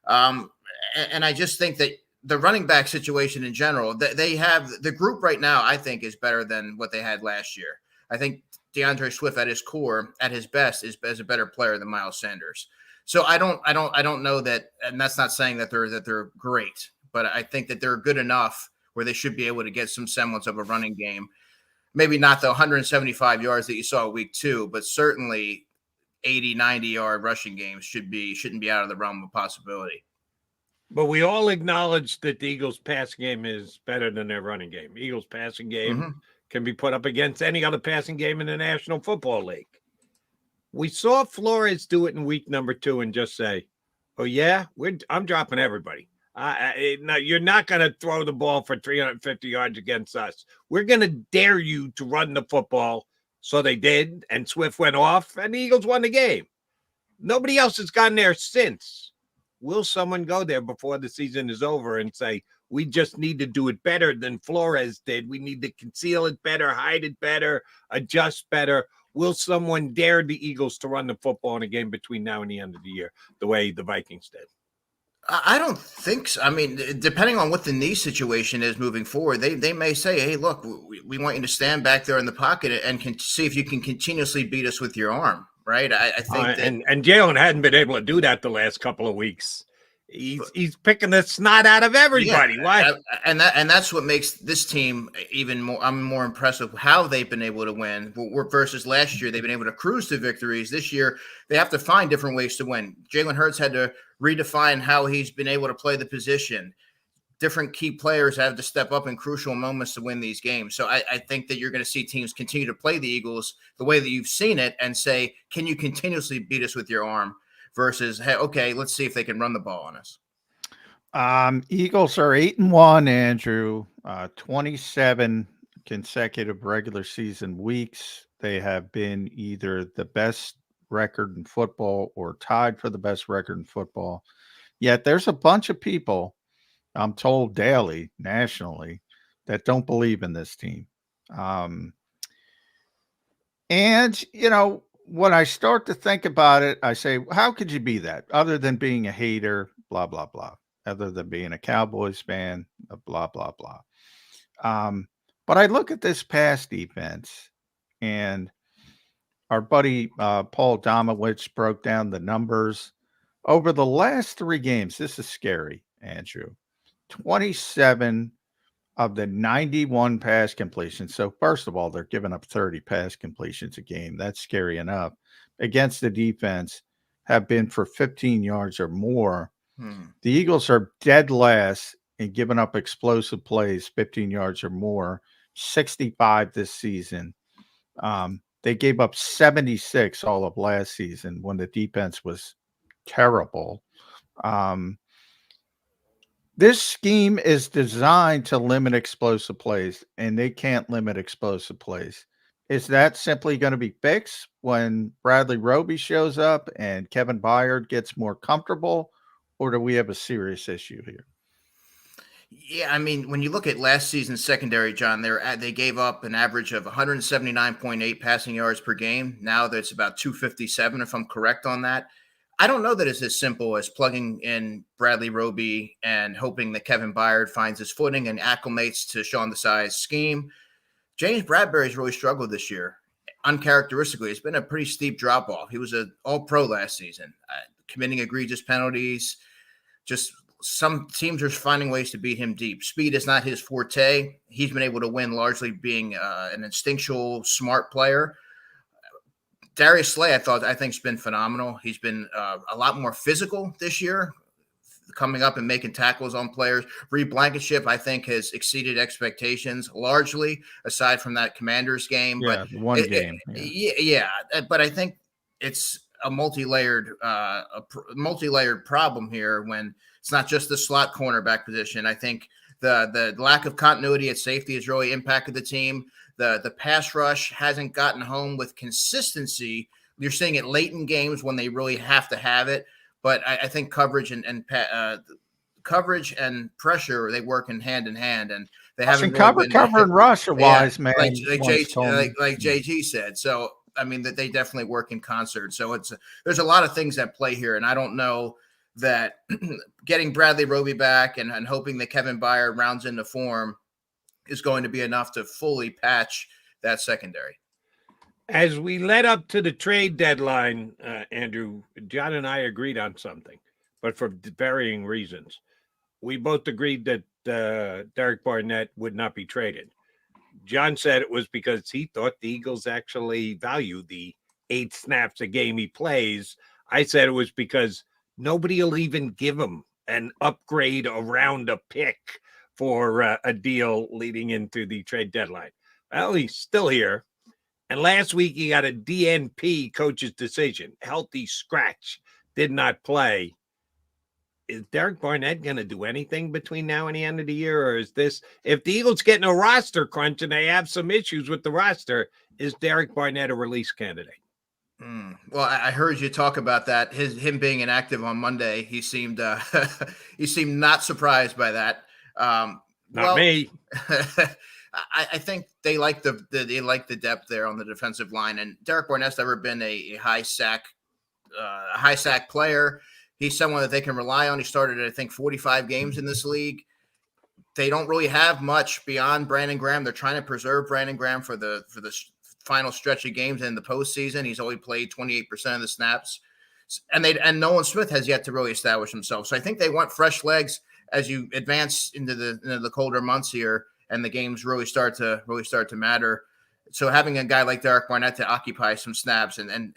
And I just think that the running back situation in general, they have the group right now, I think, is better than what they had last year. I think DeAndre Swift at his core, at his best, is a better player than Miles Sanders. So I don't know that, and that's not saying that they're great, but I think that they're good enough where they should be able to get some semblance of a running game. Maybe not the 175 yards that you saw week 2, but certainly 80, 90-yard rushing games shouldn't be out of the realm of possibility. But we all acknowledge that the Eagles' passing game is better than their running game. Eagles' passing game can be put up against any other passing game in the National Football League. We saw Flores do it in week number 2 and just say, oh, yeah, I'm dropping everybody. No, you're not going to throw the ball for 350 yards against us. We're going to dare you to run the football. So they did, and Swift went off, and the Eagles won the game. Nobody else has gone there since. will someone go there before the season is over and say, we just need to do it better than Flores did. We need to conceal it better, hide it better, adjust better. Will someone dare the Eagles to run the football in a game between now and the end of the year, the way the Vikings did? I don't think so. I mean, depending on what the knee situation is moving forward, they may say, hey, look, we want you to stand back there in the pocket and can see if you can continuously beat us with your arm, right? I think that, and Jalen hadn't been able to do that the last couple of weeks. He's picking the snot out of everybody. Yeah, Why? And that's what makes this team even more. I'm more impressed with how they've been able to win versus last year. They've been able to cruise to victories. This year, they have to find different ways to win. Jalen Hurts had to redefine how he's been able to play the position. Different key players have to step up in crucial moments to win these games. So I think that you're going to see teams continue to play the Eagles the way that you've seen it and say, can you continuously beat us with your arm? Versus, hey, okay, let's see if they can run the ball on us. Eagles are 8-1, Andrew. 27 consecutive regular season weeks. They have been either the best record in football or tied for the best record in football. Yet there's a bunch of people, I'm told daily, nationally, that don't believe in this team. And, you know, when I start to think about it, I say, how could you be that other than being a hater, blah, blah, blah, other than being a Cowboys fan, blah, blah, blah. But I look at this pass defense, and our buddy Paul Domowitch broke down the numbers over the last 3 games. This is scary, Andrew. 27 of the 91 pass completions. So first of all, they're giving up 30 pass completions a game. That's scary enough. Against the defense have been for 15 yards or more. The Eagles are dead last in giving up explosive plays, 15 yards or more, 65 this season. They gave up 76 all of last season when the defense was terrible. This scheme is designed to limit explosive plays, and they can't limit explosive plays. Is that simply going to be fixed when Bradley Roby shows up and Kevin Byard gets more comfortable, or do we have a serious issue here? Yeah, I mean, when you look at last season's secondary, John, they gave up an average of 179.8 passing yards per game. Now that's about 257, if I'm correct on that. I don't know that it's as simple as plugging in Bradley Roby and hoping that Kevin Byard finds his footing and acclimates to Sean Desai's scheme. James Bradbury's really struggled this year. Uncharacteristically, it's been a pretty steep drop-off. He was an all-pro last season, committing egregious penalties. Just some teams are finding ways to beat him deep. Speed is not his forte. He's been able to win largely being an instinctual, smart player. Darius Slay, I think, has been phenomenal. He's been a lot more physical this year, coming up and making tackles on players. Reed Blankenship, I think, has exceeded expectations largely, aside from that Commanders game. Yeah, but one game. Yeah, but I think it's a multi-layered problem here when it's not just the slot cornerback position. I think the lack of continuity at safety has really impacted the team. The pass rush hasn't gotten home with consistency. You're seeing it late in games when they really have to have it. But I think coverage and pressure, they work in hand, and they haven't really cover and rush are wise, man. Like JG said. So I mean that they definitely work in concert. So there's a lot of things at play here, and I don't know that getting Bradley Roby back and hoping that Kevin Byard rounds into form is going to be enough to fully patch that secondary. As we led up to the trade deadline, Andrew, John and I agreed on something, but for varying reasons. We both agreed that Derek Barnett would not be traded. John said it was because he thought the Eagles actually value the 8 snaps a game he plays. I said it was because nobody will even give him an upgrade around a pick for a deal leading into the trade deadline. Well, he's still here. And last week he got a DNP coach's decision. Healthy scratch, did not play. Is Derek Barnett going to do anything between now and the end of the year? Or is this, if the Eagles get in a roster crunch and they have some issues with the roster, is Derek Barnett a release candidate? Well, I heard you talk about that. Him being inactive on Monday, he seemed he seemed not surprised by that. Not me. I think they like the depth there on the defensive line, and Derek Barnett's never been a high sack player. He's someone that they can rely on. He started, I think, 45 games in this league. They don't really have much beyond Brandon Graham. They're trying to preserve Brandon Graham for the final stretch of games in the postseason. He's only played 28% of the snaps, and Nolan Smith has yet to really establish himself. So I think they want fresh legs as you advance into the colder months here, and the games really start to matter. So having a guy like Derek Barnett to occupy some snaps and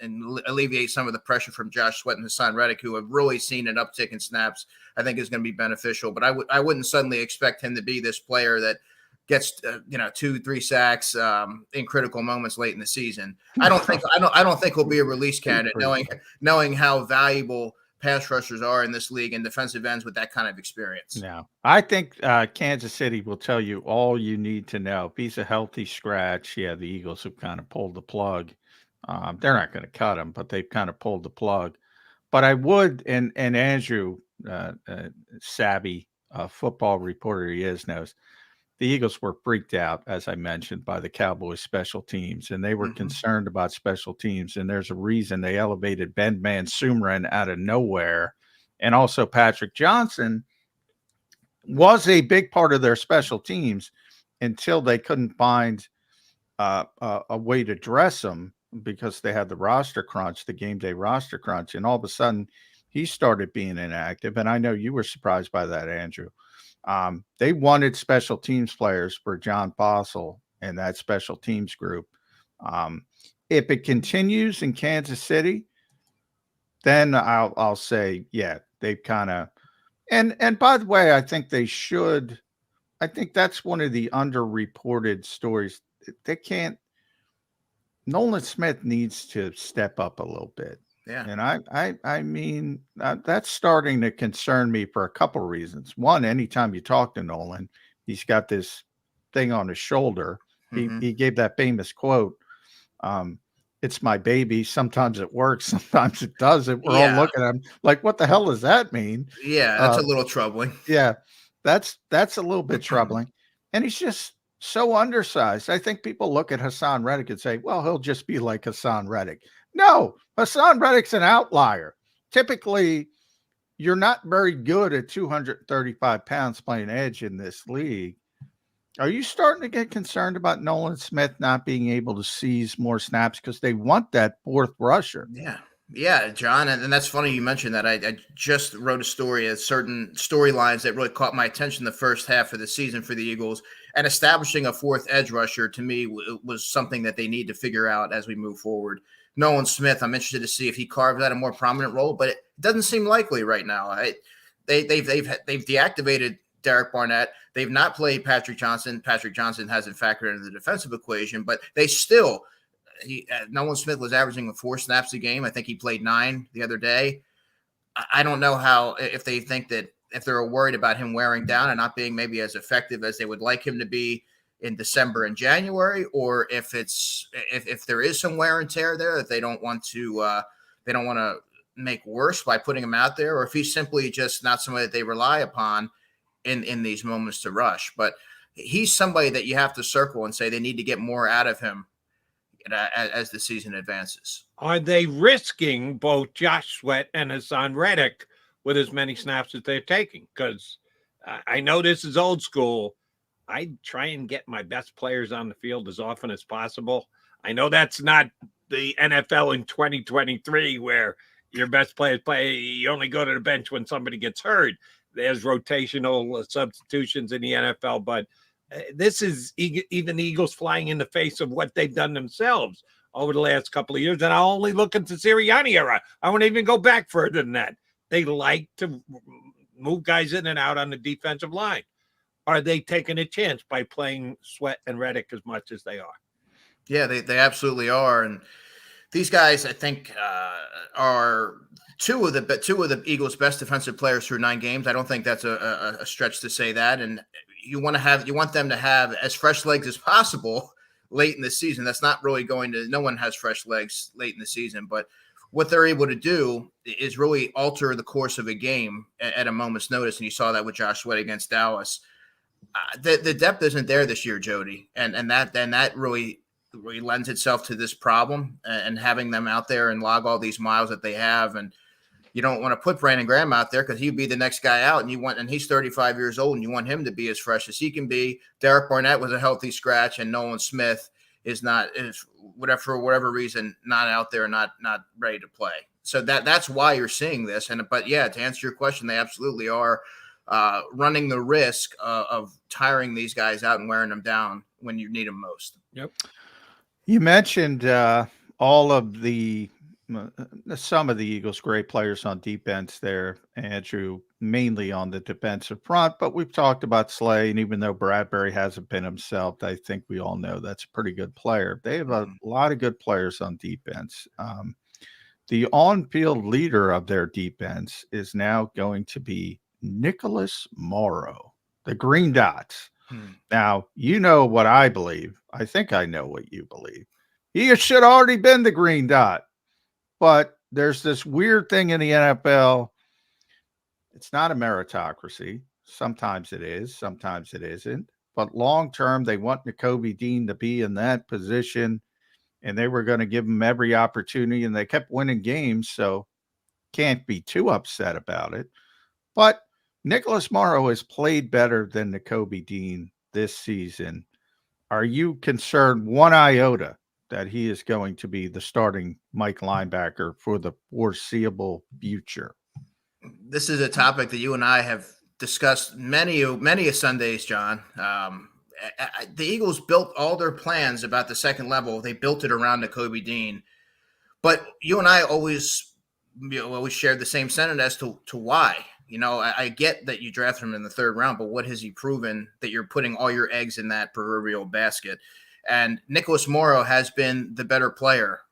alleviate some of the pressure from Josh Sweat and Hassan Reddick, who have really seen an uptick in snaps, I think is going to be beneficial. But I wouldn't suddenly expect him to be this player that gets 2-3 sacks in critical moments late in the season. I don't think he'll be a release candidate, knowing how valuable pass rushers are in this league and defensive ends with that kind of experience. No, I think Kansas City will tell you all you need to know. If he's a healthy scratch, the Eagles have kind of pulled the plug. They're not going to cut him, but they've kind of pulled the plug. But I would, and Andrew, savvy football reporter he is, knows the Eagles were freaked out, as I mentioned, by the Cowboys special teams, and they were concerned about special teams. And there's a reason they elevated Ben Sumren out of nowhere. And also Patrick Johnson was a big part of their special teams until they couldn't find a way to dress him because they had the roster crunch, the game day roster crunch. And all of a sudden he started being inactive. And I know you were surprised by that, Andrew. They wanted special teams players for John Fossil and that special teams group. If it continues in Kansas City, then I'll say, they've kind of, and by the way, I think they should, I think that's one of the underreported stories. They can't, Nolan Smith needs to step up a little bit. Yeah. And I mean, that's starting to concern me for a couple of reasons. One, anytime you talk to Nolan, he's got this thing on his shoulder. He gave that famous quote, "It's my baby. Sometimes it works. Sometimes it doesn't." We're all looking at him like, what the hell does that mean? Yeah, that's a little troubling. Yeah, that's a little bit troubling. And he's just so undersized. I think people look at Hassan Reddick and say, well, he'll just be like Hassan Reddick. No, Hassan Reddick's an outlier. Typically, you're not very good at 235 pounds playing edge in this league. Are you starting to get concerned about Nolan Smith not being able to seize more snaps because they want that fourth rusher? Yeah, John, and that's funny you mentioned that. I just wrote a story of certain storylines that really caught my attention the first half of the season for the Eagles, and establishing a fourth edge rusher to me was something that they need to figure out as we move forward. Nolan Smith, I'm interested to see if he carves out a more prominent role, but it doesn't seem likely right now. They've deactivated Derek Barnett. They've not played Patrick Johnson. Patrick Johnson hasn't factored into the defensive equation, but they still Nolan Smith was averaging 4 snaps a game. I think he played 9 the other day. I don't know if they think that if they're worried about him wearing down and not being maybe as effective as they would like him to be in December and January, or if there is some wear and tear there that they don't want to make worse by putting him out there, or if he's simply just not somebody that they rely upon in these moments to rush. But he's somebody that you have to circle and say they need to get more out of him as the season advances. Are they risking both Josh Sweat and Hassan Reddick with as many snaps as they're taking? Because I know this is old school. I try and get my best players on the field as often as possible. I know that's not the NFL in 2023 where your best players play. You only go to the bench when somebody gets hurt. There's rotational substitutions in the NFL, but this is even the Eagles flying in the face of what they've done themselves over the last couple of years. And I'll only look into Sirianni era. I won't even go back further than that. They like to move guys in and out on the defensive line. Are they taking a chance by playing Sweat and Reddick as much as they are? Yeah, they absolutely are. And these guys, I think, are two of the Eagles' best defensive players through 9 games. I don't think that's a stretch to say that. And you want them to have as fresh legs as possible late in the season. That's not really going to – no one has fresh legs late in the season. But what they're able to do is really alter the course of a game at a moment's notice, and you saw that with Josh Sweat against Dallas. The depth isn't there this year, Jody, and that really lends itself to this problem, and having them out there and log all these miles that they have. And you don't want to put Brandon Graham out there because he'd be the next guy out, and he's 35 years old, and you want him to be as fresh as he can be. Derek Barnett was a healthy scratch, and Nolan Smith is for whatever reason not out there, not ready to play. So that's why you're seeing this. But yeah, to answer your question, they absolutely are running the risk of tiring these guys out and wearing them down when you need them most. Yep. You mentioned all of some of the Eagles' great players on defense there, Andrew, mainly on the defensive front, but we've talked about Slay, and even though Bradbury hasn't been himself, I think we all know that's a pretty good player. They have a lot of good players on defense. The on-field leader of their defense is now going to be Nicholas Morrow, the Green Dots. Now, you know what I believe. I think I know what you believe. He should already been the Green Dot. But there's this weird thing in the NFL. It's not a meritocracy. Sometimes it is. Sometimes it isn't. But long term, they want Nakobe Dean to be in that position, and they were going to give him every opportunity, and they kept winning games, so can't be too upset about it. But Nicholas Morrow has played better than Nakobe Dean this season. Are you concerned one iota that he is going to be the starting Mike linebacker for the foreseeable future? This is a topic that you and I have discussed many a Sundays, John. The Eagles built all their plans about the second level. They built it around Nakobe Dean. But you and I always shared the same sentiment as to why. I get that you drafted him in the third round, but what has he proven that you're putting all your eggs in that proverbial basket? And Nicholas Morrow has been the better player,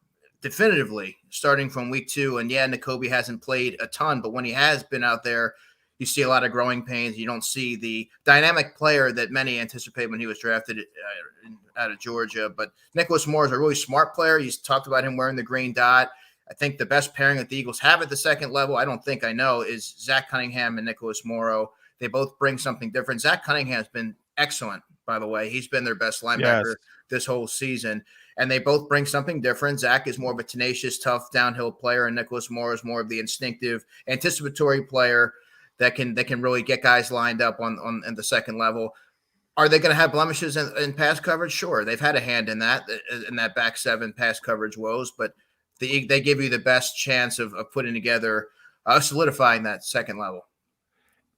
definitively, starting from week 2. And yeah, Nakobe hasn't played a ton, but when he has been out there, you see a lot of growing pains. You don't see the dynamic player that many anticipated when he was drafted out of Georgia. But Nicholas Morrow is a really smart player. You talked about him wearing the green dot. I think the best pairing that the Eagles have at the second level, I know, is Zach Cunningham and Nicholas Morrow. They both bring something different. Zach Cunningham has been excellent, by the way. He's been their best linebacker this whole season, and they both bring something different. Zach is more of a tenacious, tough downhill player, and Nicholas Morrow is more of the instinctive, anticipatory player that can really get guys lined up on the second level. Are they going to have blemishes in pass coverage? Sure, they've had a hand in that back seven pass coverage woes, but they give you the best chance of putting together, solidifying that second level.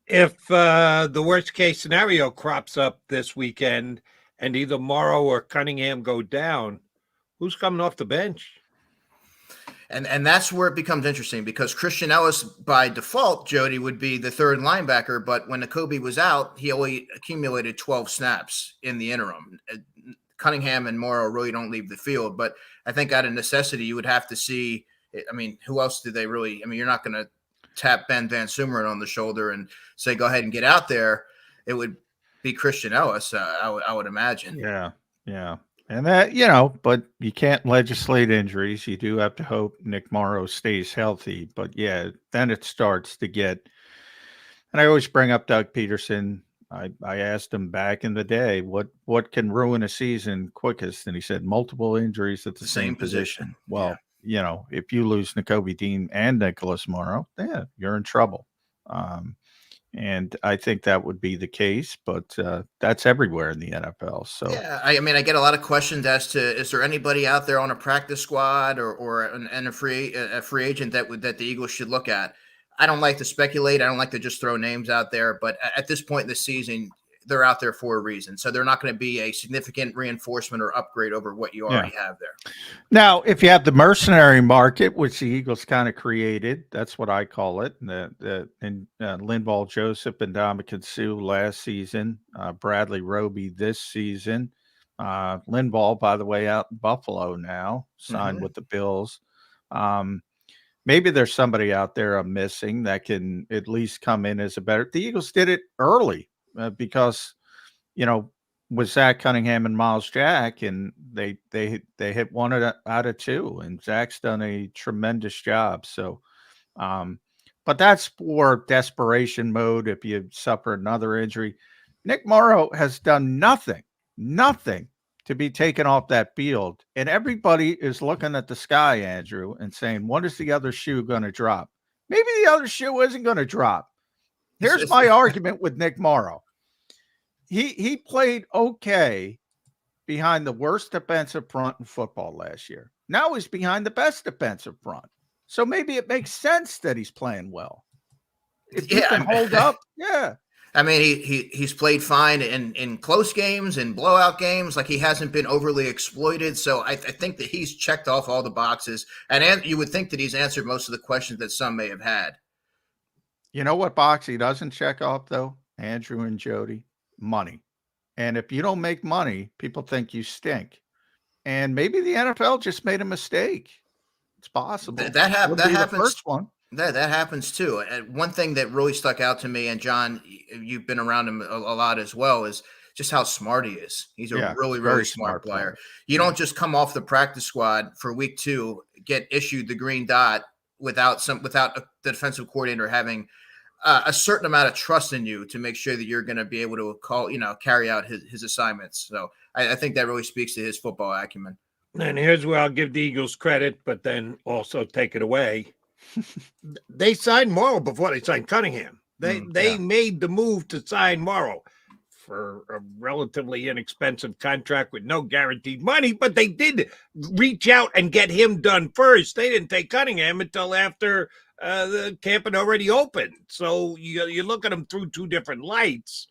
If the worst case scenario crops up this weekend and either Morrow or Cunningham go down, who's coming off the bench? And that's where it becomes interesting, because Christian Ellis, by default, Jody, would be the third linebacker. But when Nakobe was out, he only accumulated 12 snaps in the interim. Cunningham and Morrow really don't leave the field. But I think out of necessity, you would have to see, who else do they really, you're not going to tap Ben Van Sumeren on the shoulder and say, go ahead and get out there. It would be Christian Ellis, I would imagine. Yeah. And that, but you can't legislate injuries. You do have to hope Nick Morrow stays healthy. But yeah, then it starts to get, and I always bring up Doug Peterson. I asked him back in the day, what can ruin a season quickest? And he said multiple injuries at the same position. Well, if you lose Nakobe Dean and Nicholas Morrow, you're in trouble. And I think that would be the case, but that's everywhere in the NFL. So yeah, I get a lot of questions as to, is there anybody out there on a practice squad or a free agent that the Eagles should look at? I don't like to speculate. I don't like to just throw names out there, but at this point in the season, they're out there for a reason. So they're not going to be a significant reinforcement or upgrade over what you already have there. Now, if you have the mercenary market, which the Eagles kind of created, that's what I call it. And Linval Joseph and Ndamukong Suh last season, Bradley Roby this season. Linval, by the way, out in Buffalo now, signed with the Bills. Maybe there's somebody out there I'm missing that can at least come in as a better. The Eagles did it early. Because, with Zach Cunningham and Miles Jack, and they hit one out of two, and Zach's done a tremendous job. So, but that's for desperation mode. If you suffer another injury, Nick Morrow has done nothing to be taken off that field, and everybody is looking at the sky, Andrew, and saying, "When is the other shoe going to drop?" Maybe the other shoe isn't going to drop. Here's my argument with Nick Morrow. He played okay behind the worst defensive front in football last year. Now he's behind the best defensive front. So maybe it makes sense that he's playing well. If he can hold up, yeah. I mean, he's played fine in close games and blowout games. Like, he hasn't been overly exploited. So I think that he's checked off all the boxes. And you would think that he's answered most of the questions that some may have had. You know what box he doesn't check off, though, Andrew and Jody? Money. And if you don't make money, people think you stink. And maybe the NFL just made a mistake. It's possible. That happens. The first one. That happens too. And one thing that really stuck out to me, and John, you've been around him a lot as well, is just how smart he is. He's a really smart player. You don't just come off the practice squad for week 2, get issued the green dot without the defensive coordinator having a certain amount of trust in you to make sure that you're going to be able to carry out his assignments. So I think that really speaks to his football acumen. And here's where I'll give the Eagles credit, but then also take it away. They signed Morrow before they signed Cunningham. They made the move to sign Morrow for a relatively inexpensive contract with no guaranteed money, but they did reach out and get him done first. They didn't take Cunningham until after the camp had already opened. So you look at them through two different lights.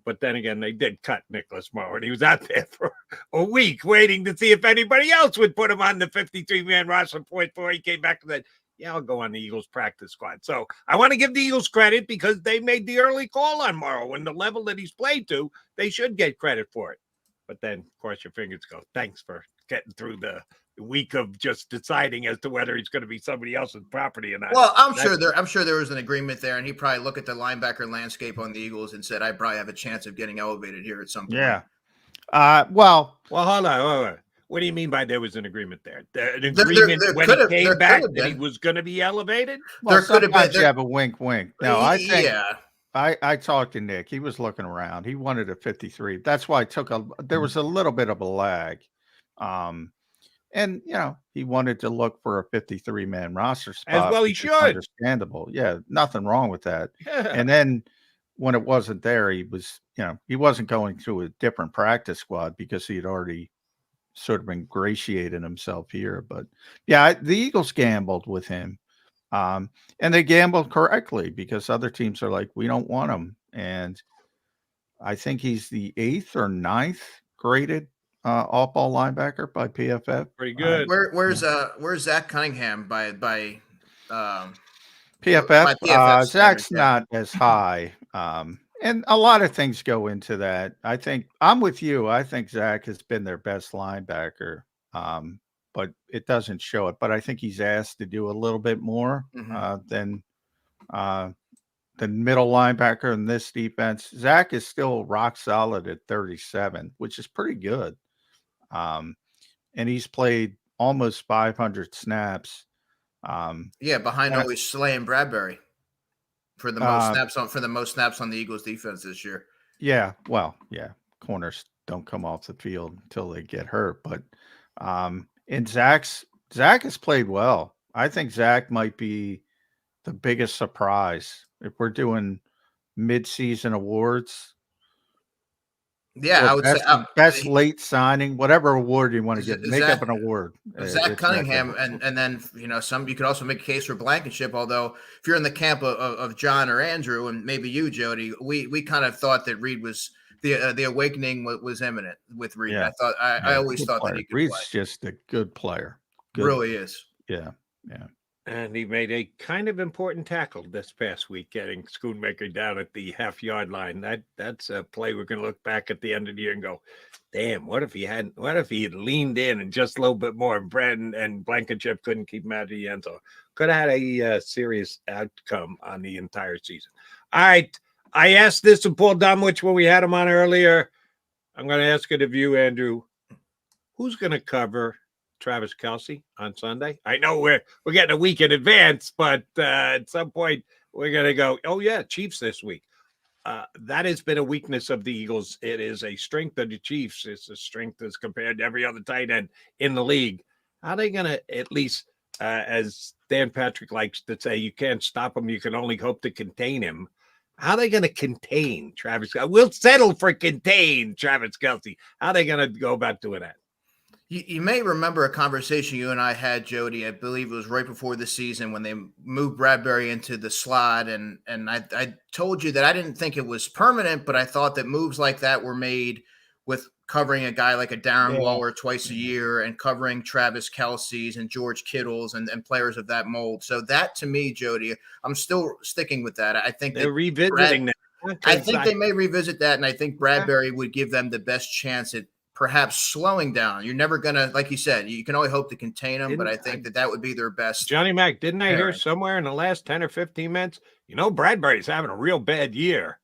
But then again, they did cut Nicholas Morrow, and he was out there for a week waiting to see if anybody else would put him on the 53-man roster point before he came back and said, yeah, I'll go on the Eagles practice squad. So I want to give the Eagles credit because they made the early call on Morrow, and the level that he's played to, they should get credit for it. But then, of course, your fingers go, thanks for getting through the week of just deciding as to whether he's going to be somebody else's property or not. Well, I'm sure there was an agreement there, and he probably looked at the linebacker landscape on the Eagles and said, I probably have a chance of getting elevated here at some point. Yeah. Well, hold on. What do you mean by there was an agreement there? An agreement when he came back that he was going to be elevated? Well, there could have been. You have a wink. No, I think. Yeah. I talked to Nick. He was looking around. He wanted a 53. That's why there was a little bit of a lag. And, he wanted to look for a 53-man roster spot. As well he should. Understandable. Yeah, nothing wrong with that. And then when it wasn't there, he was, he wasn't going to a different practice squad because he had already sort of ingratiated himself here. But, yeah, the Eagles gambled with him. And they gambled correctly because other teams are like, we don't want him. And I think he's the 8th or 9th graded off-ball linebacker by PFF. Pretty good. Where's Zach Cunningham by PFF? By PFF Zach's not as high. And a lot of things go into that. I think I'm with you. I think Zach has been their best linebacker, but it doesn't show it. But I think he's asked to do a little bit more than the middle linebacker in this defense. Zach is still rock solid at 37, which is pretty good. And he's played almost 500 snaps. Behind only Slay and Bradbury for the most snaps on the Eagles defense this year. Yeah, well, yeah, corners don't come off the field until they get hurt. But and Zach has played well. I think Zach might be the biggest surprise if we're doing mid-season awards. Yeah, I would say best late signing, whatever award you want to get, make up an award. Zach Cunningham, and then you could also make a case for Blankenship. Although if you're in the camp of John or Andrew, and maybe you, Jody, we kind of thought that Reed was the awakening was imminent with Reed. Yeah. I always thought that he could Reed's play. Just a good player. Really is. Yeah. And he made a kind of important tackle this past week, getting Schoonmaker down at the half-yard line. That's a play we're going to look back at the end of the year and go, damn, what if he had leaned in and just a little bit more, and Blankenship couldn't keep him out of the end zone. Could have had a serious outcome on the entire season. All right. I asked this of Paul Domwich when we had him on earlier. I'm going to ask it of you, Andrew. Who's going to cover Travis Kelce on Sunday? I know we're getting a week in advance, but at some point we're going to go, oh, yeah, Chiefs this week. That has been a weakness of the Eagles. It is a strength of the Chiefs. It's a strength as compared to every other tight end in the league. How are they going to, at least as Dan Patrick likes to say, you can't stop him. You can only hope to contain him. How are they going to contain Travis Kelce? We'll settle for contain Travis Kelce. How are they going to go about doing that? You may remember a conversation you and I had, Jody. I believe it was right before the season when they moved Bradbury into the slot. And I told you that I didn't think it was permanent, but I thought that moves like that were made with covering a guy like a Darren Waller twice a year and covering Travis Kelce's and George Kittle's and players of that mold. So that, to me, Jody, I'm still sticking with that. I think they're revisiting that. I think they may revisit that, and I think Bradbury would give them the best chance at perhaps slowing down. You're never going to, like you said, you can only hope to contain them, but I think that would be their best. Johnny Mac, didn't I hear somewhere in the last 10 or 15 minutes, Bradbury's having a real bad year?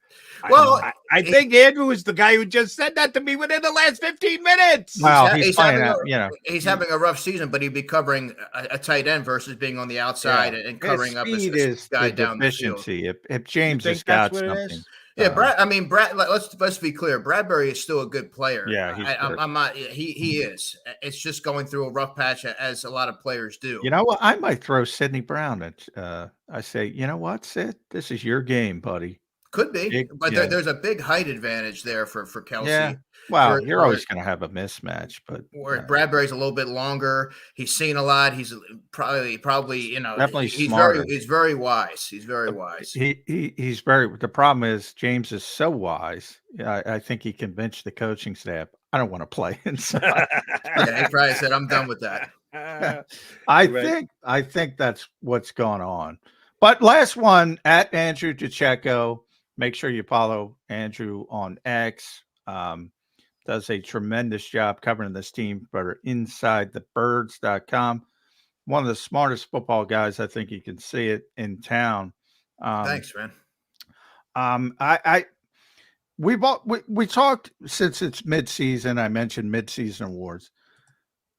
Well, I think Andrew is the guy who just said that to me within the last 15 minutes. Well, he's having a rough season, but he'd be covering a tight end versus being on the outside and covering up a guy down the field. If James has got something. Yeah, Brad. Let's be clear. Bradbury is still a good player. Yeah, I'm not. He is. It's just going through a rough patch, as a lot of players do. You know what? I might throw Sidney Brown at. I say, you know what, Sid? This is your game, buddy. Could be, but there's a big height advantage there for Kelce. Yeah. Well, you're always going to have a mismatch, but Bradbury's a little bit longer. He's seen a lot. He's probably definitely he's smarter. He's very wise. He's very wise. He's very. The problem is James is so wise. I think he convinced the coaching staff, I don't want to play inside. Yeah, he probably said, I'm done with that. I think that's what's going on. But last one, at Andrew DeCecco. Make sure you follow Andrew on X. Does a tremendous job covering this team for InsideTheBirds.com. One of the smartest football guys. I think you can see it in town. Thanks, man. We talked since it's midseason. I mentioned midseason awards.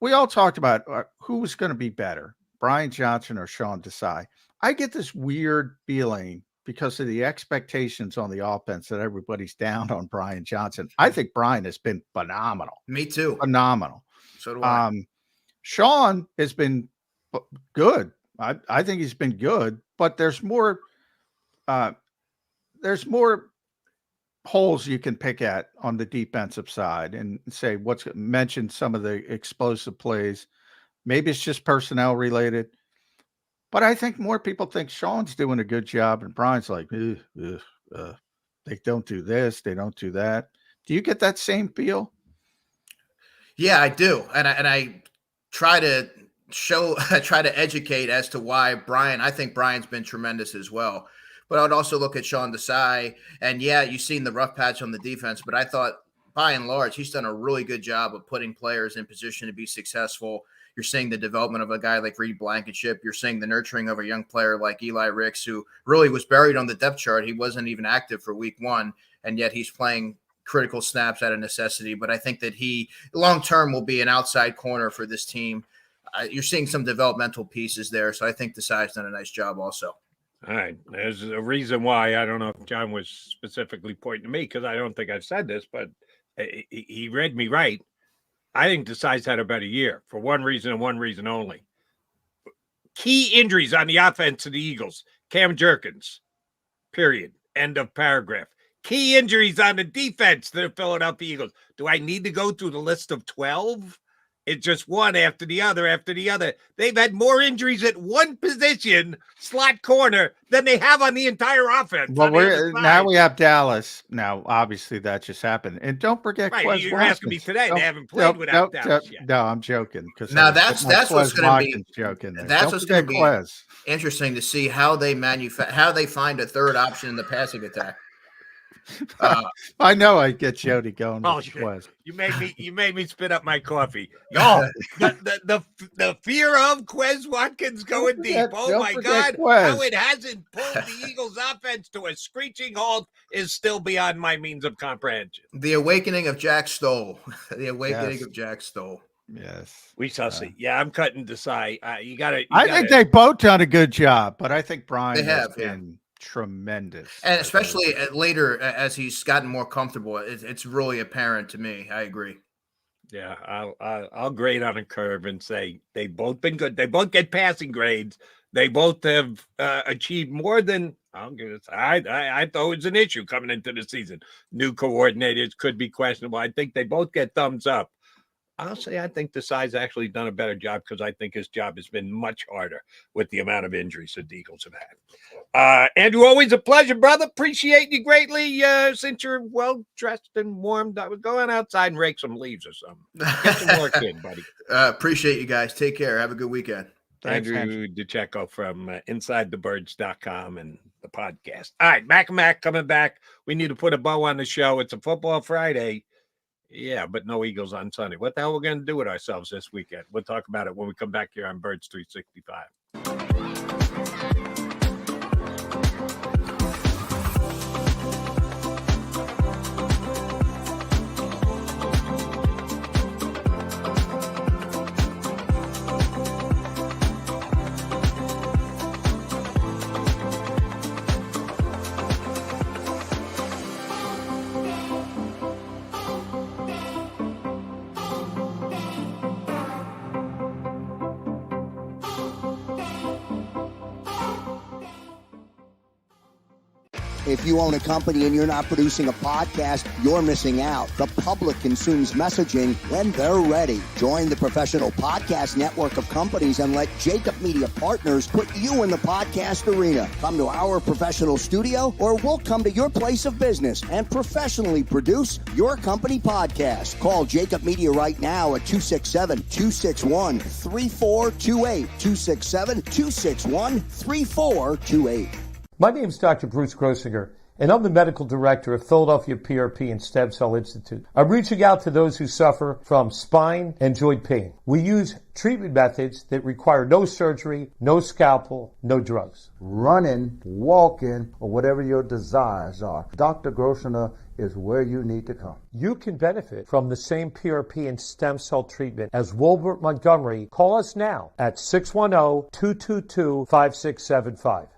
We all talked about who was going to be better, Brian Johnson or Sean Desai. I get this weird feeling because of the expectations on the offense that everybody's down on Brian Johnson. I think Brian has been phenomenal. Me too. Phenomenal. So do I. Sean has been good. I think he's been good, but there's more holes you can pick at on the defensive side and say mention some of the explosive plays. Maybe it's just personnel related. But I think more people think Sean's doing a good job, and Brian's like, they don't do this, they don't do that. Do you get that same feel? Yeah, I do, and I try to educate as to why I think Brian's been tremendous as well. But I would also look at Sean Desai, and you've seen the rough patch on the defense, but I thought by and large he's done a really good job of putting players in position to be successful. You're seeing the development of a guy like Reed Blankenship. You're seeing the nurturing of a young player like Eli Ricks, who really was buried on the depth chart. He wasn't even active for week one, and yet he's playing critical snaps out of necessity. But I think that he long-term will be an outside corner for this team. You're seeing some developmental pieces there. So I think Desai's done a nice job also. All right. There's a reason why. I don't know if John was specifically pointing to me because I don't think I've said this, but he read me right. I think Desai's had a better year for one reason and one reason only. Key injuries on the offense of the Eagles. Cam Jerkins, period. End of paragraph. Key injuries on the defense to the Philadelphia Eagles. Do I need to go through the list of 12? It's just one after the other after the other. They've had more injuries at one position, slot corner, than they have on the entire offense. Well, now we have Dallas. Now, obviously, that just happened. And don't forget, right, you're asking me today. They haven't played without Dallas yet. No, I'm joking. Now that's what's going to be joking. That's what's going to be interesting to see how they find a third option in the passing attack. I know I'd get Jody going Oh, with shit. Quez. You made me spit up my coffee. Y'all, the fear of Quez Watkins going deep. Oh my God. How it hasn't pulled the Eagles offense to a screeching halt is still beyond my means of comprehension. The awakening of Jack Stoll. The awakening of Jack Stoll. Yes. We shall see. Yeah, I'm cutting to Cy. I think they both done a good job, but I think Brian has yeah. been tremendous. And especially later as he's gotten more comfortable, it's really apparent to me. I agree. Yeah, I'll grade on a curve and say they've both been good. They both get passing grades. They both have achieved more than I thought it was an issue coming into the season. New coordinators could be questionable. I think they both get thumbs up. I'll say I think Desai's actually done a better job because I think his job has been much harder with the amount of injuries that the Eagles have had. Andrew, always a pleasure, brother. Appreciate you greatly. Since you're well dressed and warmed, I was going outside and rake some leaves or something. Get some work in, buddy. Appreciate you guys. Take care. Have a good weekend. Thanks, Andrew DeCecco from InsideTheBirds.com and the podcast. All right, Mac coming back. We need to put a bow on the show. It's a football Friday. Yeah, but no Eagles on Sunday. What the hell are we going to do with ourselves this weekend? We'll talk about it when we come back here on Birds 365. If you own a company and you're not producing a podcast, you're missing out. The public consumes messaging when they're ready. Join the professional podcast network of companies and let JAKIB Media Partners put you in the podcast arena. Come to our professional studio or we'll come to your place of business and professionally produce your company podcast. Call JAKIB Media right now at 267-261-3428. 267-261-3428. My name is Dr. Bruce Grossinger, and I'm the medical director of Philadelphia PRP and Stem Cell Institute. I'm reaching out to those who suffer from spine and joint pain. We use treatment methods that require no surgery, no scalpel, no drugs. Running, walking, or whatever your desires are, Dr. Grossinger is where you need to come. You can benefit from the same PRP and stem cell treatment as Wilbert Montgomery. Call us now at 610-222-5675.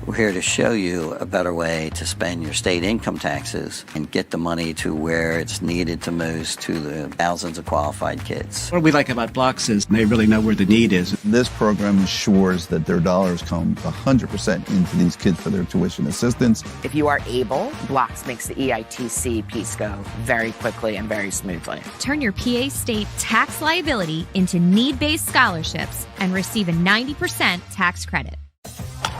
We're here to show you a better way to spend your state income taxes and get the money to where it's needed to most to the thousands of qualified kids. What we like about Blocks is they really know where the need is. This program ensures that their dollars come 100% into these kids for their tuition assistance. If you are able, Blocks makes the EITC piece go very quickly and very smoothly. Turn your PA state tax liability into need-based scholarships and receive a 90% tax credit.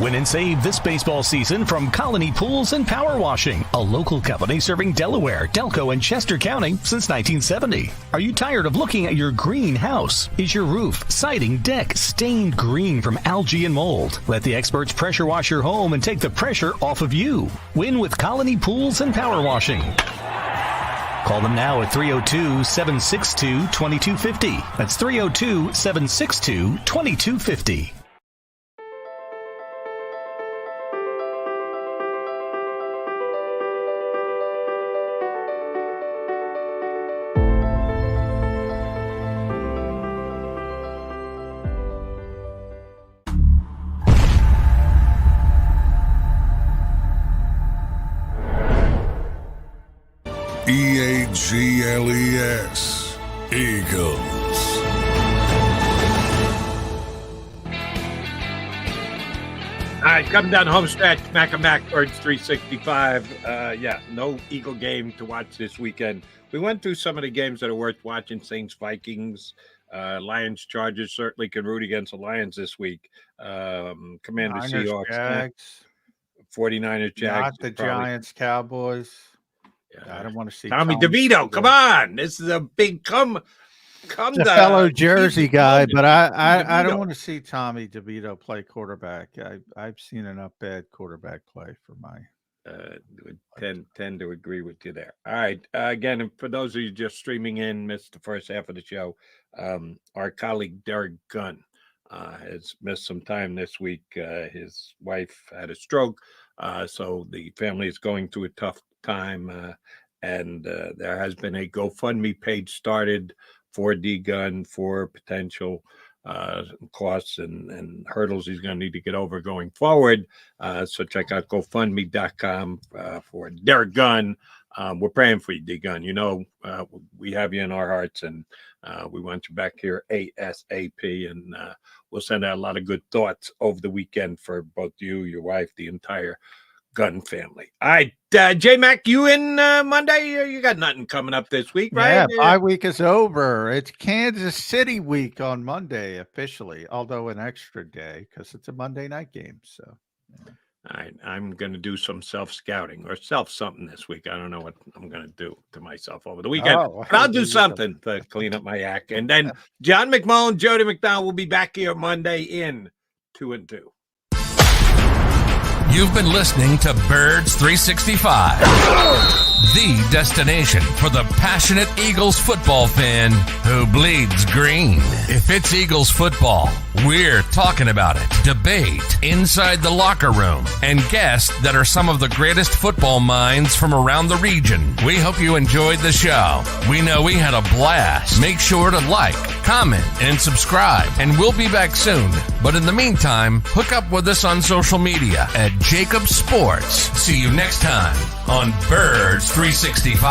Win and save this baseball season from Colony Pools and Power Washing, a local company serving Delaware, Delco, and Chester County since 1970. Are you tired of looking at your green house? Is your roof, siding, deck stained green from algae and mold? Let the experts pressure wash your home and take the pressure off of you. Win with Colony Pools and Power Washing. Call them now at 302-762-2250. That's 302-762-2250. EAGLES, Eagles. All right, coming down the home stretch, Mac Birds 365. No Eagle game to watch this weekend. We went through some of the games that are worth watching. Saints, Vikings, Lions, Chargers certainly can root against the Lions this week. Commanders, Seahawks, Jags. 49ers, Jags. Not the Giants, Cowboys. I don't want to see Tommy DeVito. Come on, this is a big come. He's a fellow Jersey guy, but I don't want to see Tommy DeVito play quarterback. I've seen enough bad quarterback play for my would tend to agree with you there. All right. Again, for those of you just streaming in, missed the first half of the show, our colleague Derek Gunn has missed some time this week. His wife had a stroke, so the family is going through a tough time, and there has been a GoFundMe page started for D Gunn for potential costs and hurdles he's going to need to get over going forward. So check out GoFundMe.com for Derek Gunn. We're praying for you, D Gunn. You know, we have you in our hearts, and we want you back here ASAP. And we'll send out a lot of good thoughts over the weekend for both you, your wife, the entire Gunn family. All right, J-Mac, you in Monday? You got nothing coming up this week, right? Yeah, bye week is over. It's Kansas City week on Monday officially, although an extra day because it's a Monday night game. So, all right, I'm going to do some self-scouting or self-something this week. I don't know what I'm going to do to myself over the weekend, but I'll do something to clean up my act. And then John McMullen, Jody McDonald will be back here Monday in 2 and 2. You've been listening to Birds 365, the destination for the passionate Eagles football fan who bleeds green. If it's Eagles football, we're talking about it. Debate inside the locker room and guests that are some of the greatest football minds from around the region. We hope you enjoyed the show. We know we had a blast. Make sure to like, comment, and subscribe, and we'll be back soon. But in the meantime, hook up with us on social media at JAKIB Sports. See you next time on Birds 365.